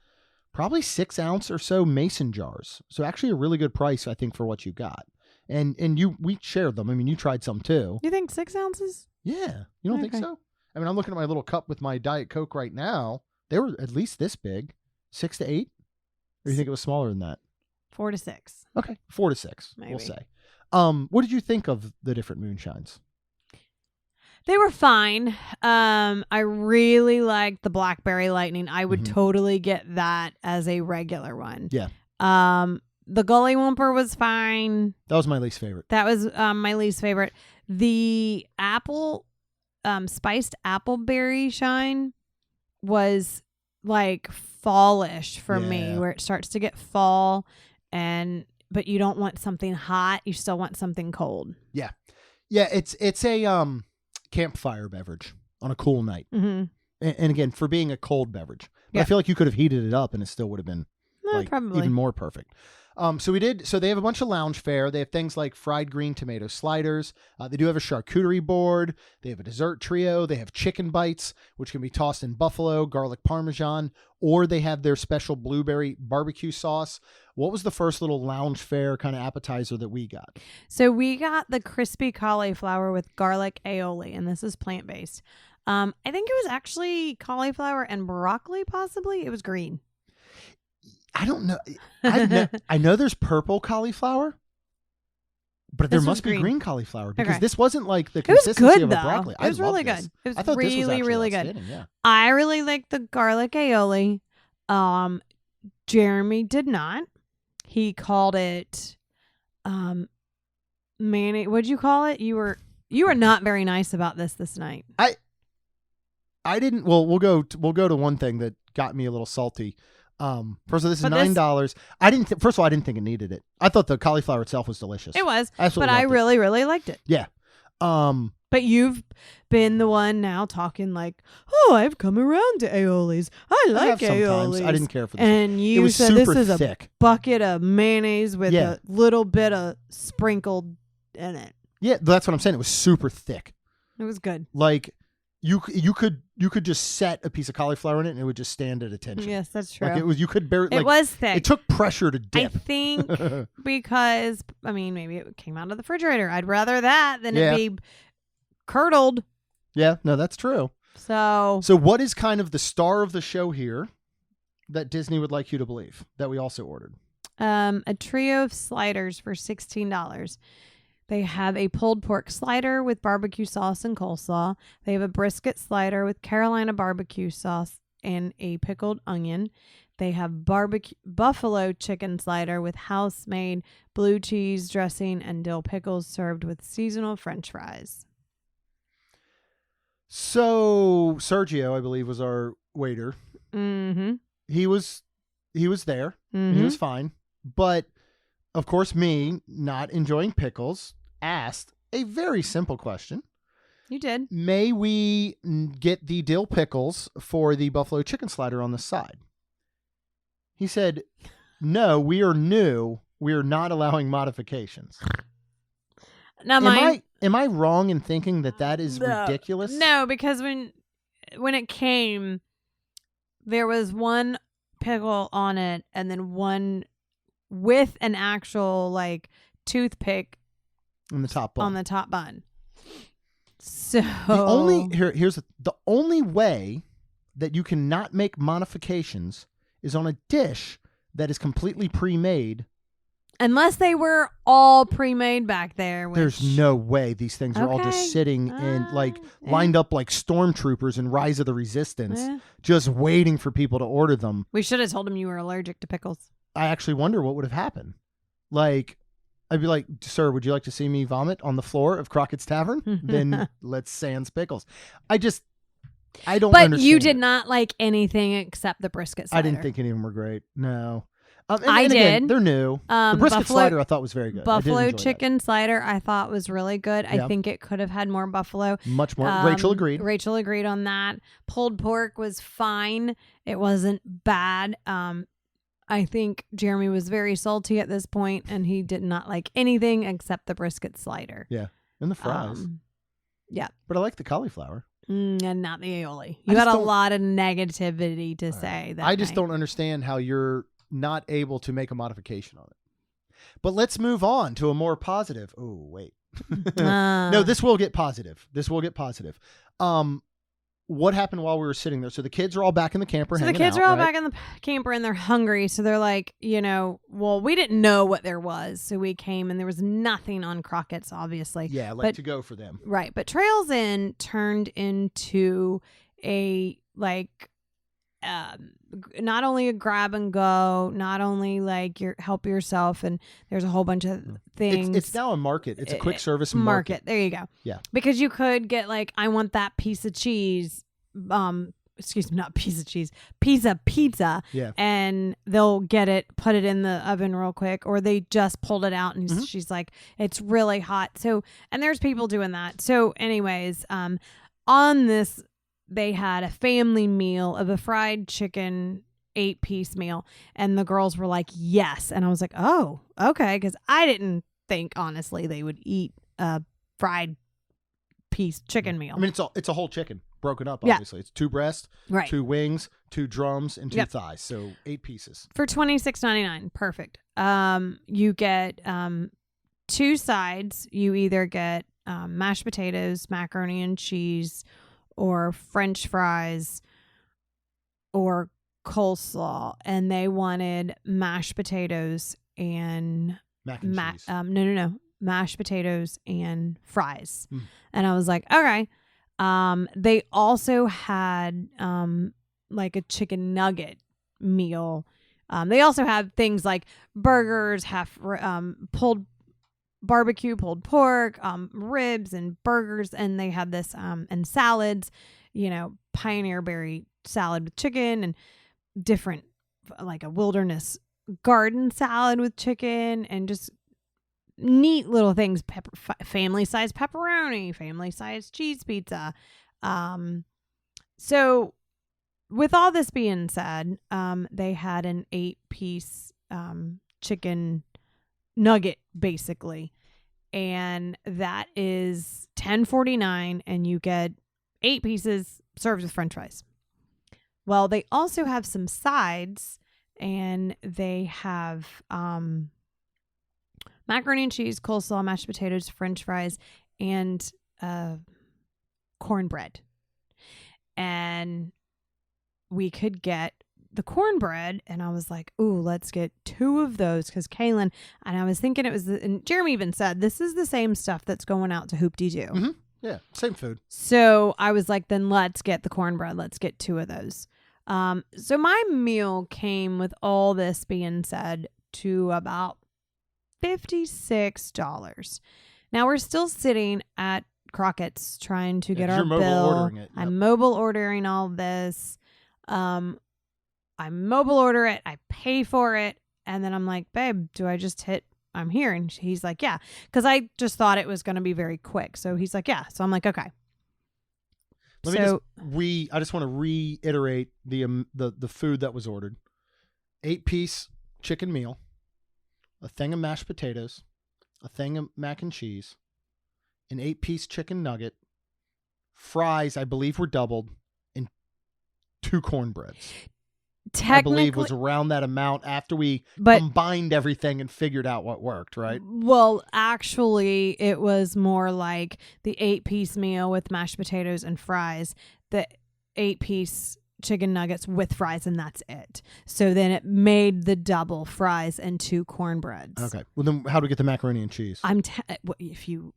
probably 6 ounce or so mason jars. So actually a really good price, I think, for what you got. And we shared them. I mean, you tried some too. You think 6 ounces? Yeah. You don't think so? I mean, I'm looking at my little cup with my Diet Coke right now. They were at least this big, 6 to 8. Or do you think it was smaller than that? 4 to 6. Okay, 4 to 6, Maybe. we'll say. What did you think of the different moonshines? They were fine. I really liked the Blackberry Lightning. I would totally get that as a regular one. Yeah. The Gully Whumper was fine. That was my least favorite. That was my least favorite. The spiced Appleberry Shine was like fallish for me, where it starts to get fall, but you don't want something hot. You still want something cold. Yeah. Yeah, it's a campfire beverage on a cool night. And again, for being a cold beverage. But I feel like you could have heated it up and it still would have been probably even more perfect. So they have a bunch of lounge fare. They have things like fried green tomato sliders. They do have a charcuterie board. They have a dessert trio. They have chicken bites, which can be tossed in buffalo, garlic parmesan, or they have their special blueberry barbecue sauce. What was the first little lounge fare kind of appetizer that we got? So we got the crispy cauliflower with garlic aioli, and this is plant-based. I think it was actually cauliflower and broccoli, possibly. It was green. I don't know. I know there's purple cauliflower, but there must be green cauliflower because this wasn't like the consistency of a broccoli. It was really good. It was really, really good. Yeah. I really liked the garlic aioli. Jeremy did not. He called it mayonnaise. What'd you call it? You were not very nice about this night. I didn't. Well, we'll go to one thing that got me a little salty. First of all, this is $9. I didn't think it needed it. I thought the cauliflower itself was delicious. It was, but I really, really liked it. Yeah. But you've been the one now talking like, oh, I've come around to aiolis. I like aiolis. I didn't care for this. And you said this is thick. A bucket of mayonnaise with a little bit of sprinkled in it. Yeah, that's what I'm saying. It was super thick. It was good. Like you could just set a piece of cauliflower in it and it would just stand at attention. Yes, that's true. Like it was, you could barely. It was thick. It took pressure to dip. I think because maybe it came out of the refrigerator. I'd rather that than it be curdled. Yeah, no, that's true. So what is kind of the star of the show here that Disney would like you to believe that we also ordered? A trio of sliders for $16. They have a pulled pork slider with barbecue sauce and coleslaw. They have a brisket slider with Carolina barbecue sauce and a pickled onion. They have buffalo chicken slider with house-made blue cheese dressing and dill pickles served with seasonal French fries. So Sergio, I believe, was our waiter. Mm-hmm. He was there. Mm-hmm. He was fine. But, of course, me, not enjoying pickles, asked a very simple question. You did. May we get the dill pickles for the buffalo chicken slider on the side? He said, no, we are new. We are not allowing modifications. Now, am I wrong in thinking that is ridiculous? No, because when it came, there was one pickle on it and then one with an actual like toothpick on the top bun. So the only way that you cannot make modifications is on a dish that is completely pre-made. Unless they were all pre-made back there. There's no way these things are all just sitting in lined up like stormtroopers in Rise of the Resistance, just waiting for people to order them. We should have told them you were allergic to pickles. I actually wonder what would have happened. Like, I'd be like, sir, would you like to see me vomit on the floor of Crockett's Tavern? Then let's sans pickles. I don't But understand you did it. not like anything except the brisket slider. I didn't think any of them were great. No. And I did. Again, they're new. The brisket slider I thought was very good. Buffalo chicken slider I thought was really good. Yeah. I think it could have had more buffalo. Much more. Rachel agreed. Rachel agreed on that. Pulled pork was fine. It wasn't bad. I think Jeremy was very salty at this point, and he did not like anything except the brisket slider. Yeah. And the fries. Yeah. But I like the cauliflower. And not the aioli. You had a lot of negativity to say. That I just don't understand how you're not able to make a modification on it. But let's move on to a more positive. Oh, wait. No, this will get positive. What happened while we were sitting there? So the kids are all back in the camper hanging out. So the kids are all back in the camper and they're hungry. So they're like, well, we didn't know what there was. So we came and there was nothing on Crockett's, obviously. Yeah, to go for them. Right. But Trails Inn turned into a, not only a grab and go, not only help yourself, and there's a whole bunch of things. It's now a market. It's a quick service market. There you go. Yeah. Because you could get I want that piece of cheese, excuse me, not piece of cheese, piece of pizza. Yeah. And they'll get it, put it in the oven real quick, or they just pulled it out and she's like, it's really hot. So, and there's people doing that. So anyways, on this, they had a family meal of a fried chicken 8-piece meal, and the girls were like, yes. And I was like, oh, okay. Because I didn't think, honestly, they would eat a fried piece chicken meal. I mean, it's a whole chicken broken up, obviously. It's 2 breasts, right, 2 wings, 2 drums, and 2 thighs. So 8 pieces. For $26.99. Perfect. You get 2 sides. You either get mashed potatoes, macaroni and cheese, or French fries, or coleslaw, and they wanted mashed potatoes and mac and cheese. No, mashed potatoes and fries. And I was like, okay. They also had a chicken nugget meal. They also had things like burgers, pulled barbecue, pulled pork, ribs and burgers, and they had this and salads, Pioneer berry salad with chicken, and different a wilderness garden salad with chicken, and just neat little things, family size pepperoni, family size cheese pizza. So with all this being said, they had an 8-piece chicken nugget basically, and that is $10.49, and you get 8 pieces served with French fries. Well, they also have some sides, and they have macaroni and cheese, coleslaw, mashed potatoes, French fries, and cornbread. And we could get the cornbread, and I was like, ooh, let's get 2 of those, because Kaylin, and I was thinking it was, and Jeremy even said, this is the same stuff that's going out to Hoop-Dee-Doo. Mm-hmm. Yeah, same food. So I was like, then let's get the cornbread. Let's get 2 of those. So my meal came, with all this being said, to about $56. Now we're still sitting at Crockett's trying to get our bill. Ordering it. Yep. I'm mobile ordering all this. I mobile order it. I pay for it. And then I'm like, babe, do I just hit I'm here? And he's like, yeah. Because I just thought it was going to be very quick. So he's like, yeah. So I'm like, okay. I just want to reiterate the food that was ordered. 8-piece chicken meal, a thing of mashed potatoes, a thing of mac and cheese, an 8-piece chicken nugget, fries, I believe were doubled, and 2 cornbreads. I believe was around that amount after we combined everything and figured out what worked, right? Well, actually, it was more like the 8-piece meal with mashed potatoes and fries, the 8-piece chicken nuggets with fries, and that's it. So then it made the double fries and 2 cornbreads. Okay. Well, then how do we get the macaroni and cheese? If you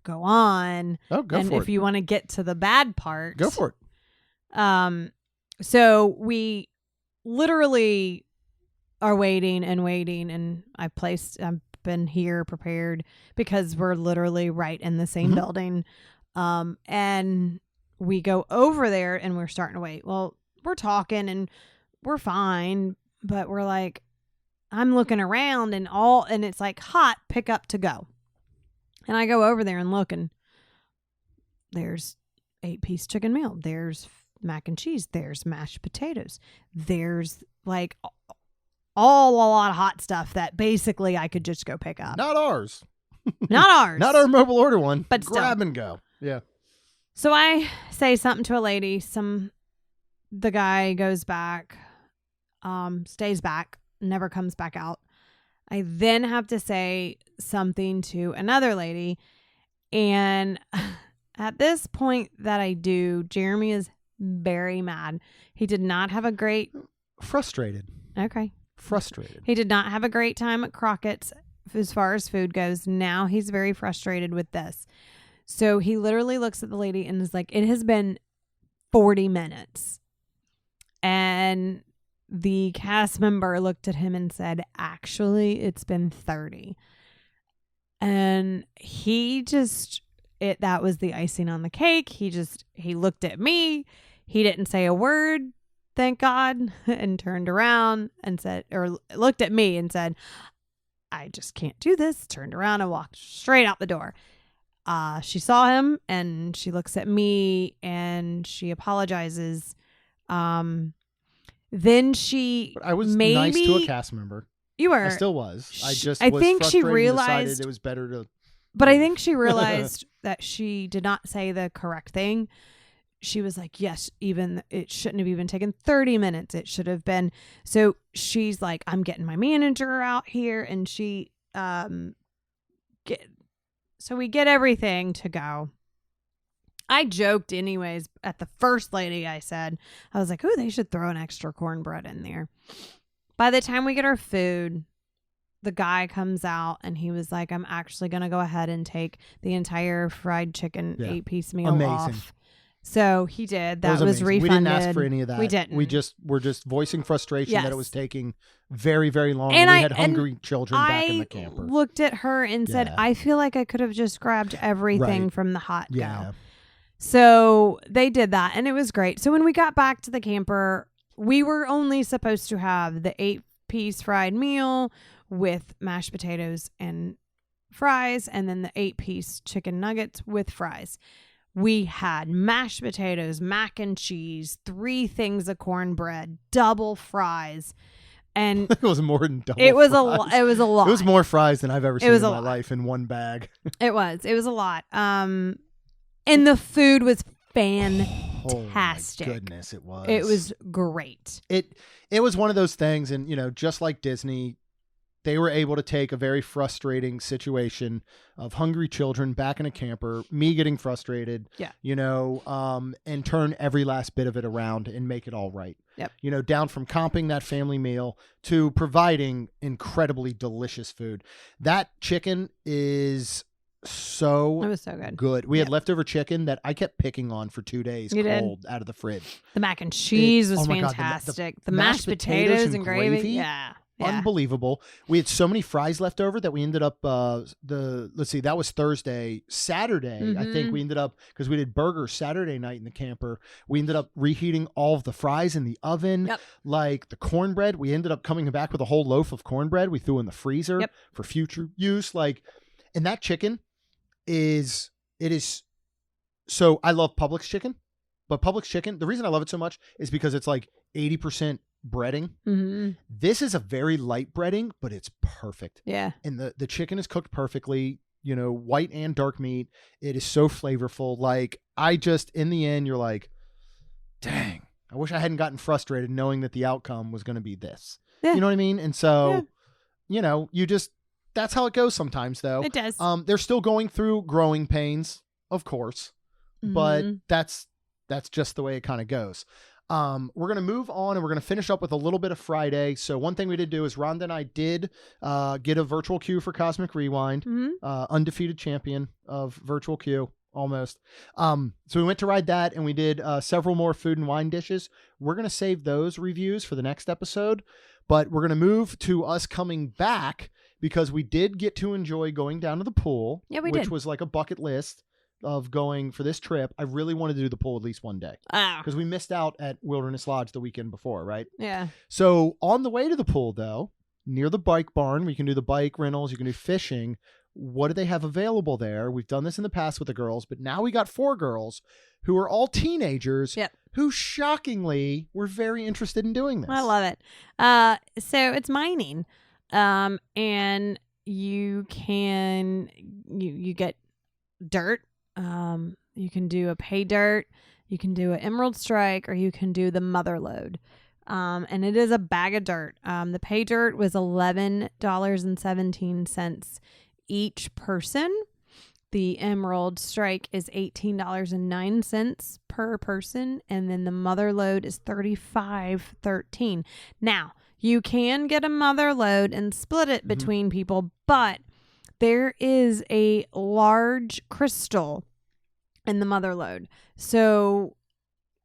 go on. Oh, go and for it. If you want to get to the bad part. Go for it. So we literally are waiting, and I've been here prepared because we're literally right in the same building. And we go over there and we're starting to wait. Well, we're talking and we're fine, but we're like, I'm looking around and it's like hot, pick up to go. And I go over there and look, and there's 8-piece chicken meal. There's mac and cheese. There's mashed potatoes. There's like a lot of hot stuff that basically I could just go pick up. Not ours. Not ours. Not our mobile order one. But grab still. and go. Yeah. So I say something to a lady. The guy goes back, stays back, never comes back out. I then have to say something to another lady. And at this point that I do, Jeremy is very mad. He did not have a great... Frustrated. Okay. Frustrated. He did not have a great time at Crockett's as far as food goes. Now he's very frustrated with this. So he literally looks at the lady and is like, it has been 40 minutes. And the cast member looked at him and said, actually, it's been 30. And that was the icing on the cake. He looked at me. He didn't say a word, thank God, and turned around and said, or looked at me and said, I just can't do this. Turned around and walked straight out the door. She saw him and she looks at me and she apologizes. Then I was nice to a cast member. You were. I still was. I think she realized it was better to. But I think she realized that she did not say the correct thing. She was like, yes, even it shouldn't have even taken 30 minutes. It should have been. So she's like, I'm getting my manager out here, and so we get everything to go. I joked anyways at the first lady I was like, oh, they should throw an extra cornbread in there. By the time we get our food, the guy comes out and he was like, I'm actually going to go ahead and take the entire fried chicken 8-piece meal off. So he did. That was refunded. We didn't ask for any of that. We didn't. We're just voicing frustration that it was taking very, very long. And we had hungry children back in the camper. I looked at her and said, I feel like I could have just grabbed everything from the hot go. So they did that and it was great. So when we got back to the camper, we were only supposed to have the 8-piece fried meal with mashed potatoes and fries, and then the 8-piece chicken nuggets with fries. We had mashed potatoes, mac and cheese, 3 things of cornbread, double fries, and it was more than double. It was fries. It was a lot. It was more fries than I've ever seen in my life in one bag. It was a lot. And the food was fantastic. Oh my goodness, it was. It was great. It was one of those things, and just like Disney, they were able to take a very frustrating situation of hungry children back in a camper, me getting frustrated, and turn every last bit of it around and make it all right. Yep. Down from comping that family meal to providing incredibly delicious food. That chicken is it was so good. We had leftover chicken that I kept picking on for 2 days cold out of the fridge. The mac and cheese was fantastic. The mashed potatoes and gravy. Yeah. Unbelievable. We had so many fries left over that we ended up that was Thursday. Saturday, I think we ended up, because we did burgers Saturday night in the camper, we ended up reheating all of the fries in the oven. Yep. Like the cornbread, we ended up coming back with a whole loaf of cornbread we threw in the freezer for future use. And that chicken is so, I love Publix chicken, but Publix chicken, the reason I love it so much is because it's like 80% breading. Mm-hmm. This is a very light breading, but it's perfect. Yeah. And the chicken is cooked perfectly, white and dark meat. It is so flavorful. In the end, you're like, dang, I wish I hadn't gotten frustrated knowing that the outcome was going to be this. Yeah. You know what I mean? And so, that's how it goes sometimes, though. It does. They're still going through growing pains, of course, but that's just the way it kind of goes. We're going to move on and we're going to finish up with a little bit of Friday. So one thing we did do is Rhonda and I did get a virtual queue for Cosmic Rewind, undefeated champion of virtual queue almost. So we went to ride that and we did several more food and wine dishes. We're going to save those reviews for the next episode, but we're going to move to us coming back because we did get to enjoy going down to the pool, which was like a bucket list of going for this trip, I really wanted to do the pool at least one day. Because we missed out at Wilderness Lodge the weekend before, right? Yeah. So on the way to the pool, though, near the bike barn, where you can do the bike rentals, you can do fishing. What do they have available there? We've done this in the past with the girls, but now we got 4 girls who are all teenagers who shockingly were very interested in doing this. I love it. So it's mining. And you can, you get dirt. You can do a pay dirt. You can do an emerald strike, or you can do the mother load. And it is a bag of dirt. The pay dirt was $11.17 each person. The emerald strike is $18.09 per person. And then the mother load is $35.13. Now, you can get a mother load and split it between people, but there is a large crystal in the mother load. So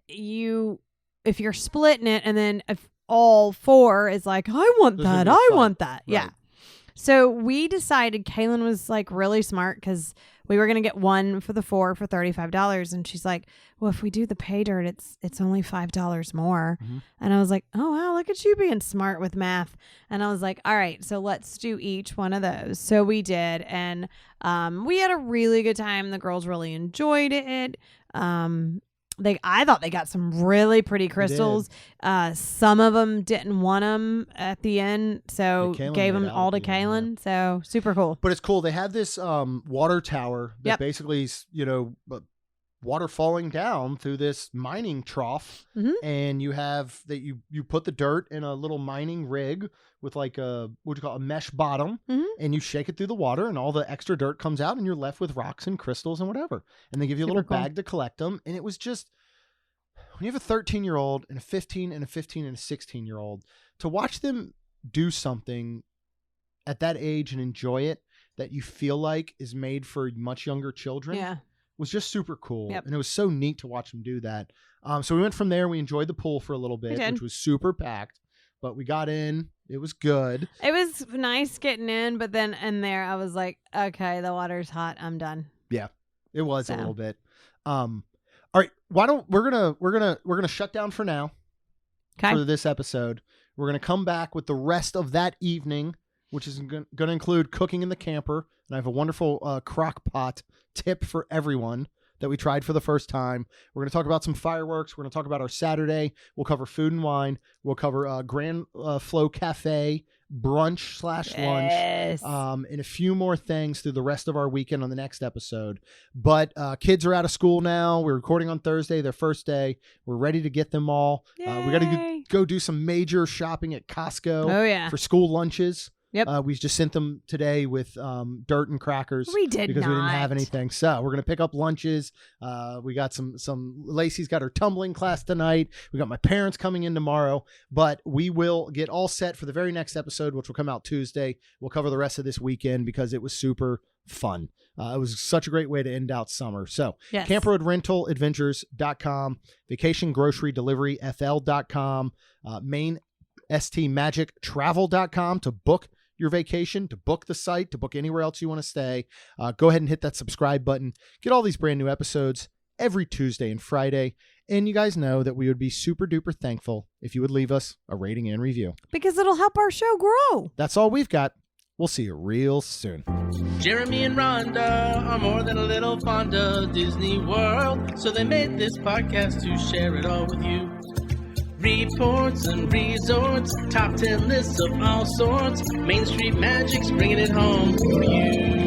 if you're splitting it, and then if all 4 is like, I want that, I want that. Right. Yeah. So we decided, Kaylin was like really smart, because we were going to get one for the 4 for $35. And she's like, well, if we do the pay dirt, it's only $5 more. And I was like, oh, wow, look at you being smart with math. And I was like, all right, so let's do each one of those. So we did. And we had a really good time. The girls really enjoyed it. I thought they got some really pretty crystals. Some of them didn't want them at the end, so gave them all to Kaylin. So super cool. But it's cool. They have this water tower that basically is, water falling down through this mining trough, and you have that you put the dirt in a little mining rig with like a mesh bottom, and you shake it through the water, and all the extra dirt comes out, and you're left with rocks and crystals and whatever. And they give you a little bag to collect them. And it was just, when you have a 13-year-old and a 15 and a 15 and a 16-year-old, to watch them do something at that age and enjoy it that you feel like is made for much younger children was just super cool. And it was so neat to watch them do that. So we went from there. We enjoyed the pool for a little bit, which was super packed, but we got in. It was good. It was nice getting in, but then in there I was like, okay, the water's hot. I'm done. Yeah, it was a little bit. All right, why don't we're gonna shut down for now for this episode. We're gonna come back with the rest of that evening, which is going to include cooking in the camper. And I have a wonderful crock pot tip for everyone that we tried for the first time. We're going to talk about some fireworks. We're going to talk about our Saturday. We'll cover food and wine. We'll cover Grand Flow Cafe brunch/lunch, and a few more things through the rest of our weekend on the next episode. But kids are out of school now. We're recording on Thursday, their first day. We're ready to get them all. We got to go do some major shopping at Costco for school lunches. We just sent them today with dirt and crackers. We did because we didn't have anything. So we're gonna pick up lunches. We got some. Lacey's got her tumbling class tonight. We got my parents coming in tomorrow. But we will get all set for the very next episode, which will come out Tuesday. We'll cover the rest of this weekend because it was super fun. It was such a great way to end out summer. So Camp Road Rental Adventures.com, Vacation Grocery Delivery FL.com, Main ST Magic Travel.com to book your vacation, to book the site, to book anywhere else you want to stay. Go ahead and hit that subscribe button. Get all these brand new episodes every Tuesday and Friday. And you guys know that we would be super duper thankful if you would leave us a rating and review, because it'll help our show grow. That's all we've got. We'll see you real soon. Jeremy and Rhonda are more than a little fond of Disney World, so they made this podcast to share it all with you. Reports and resorts, top 10 lists of all sorts. Main Street Magic's bringing it home for you.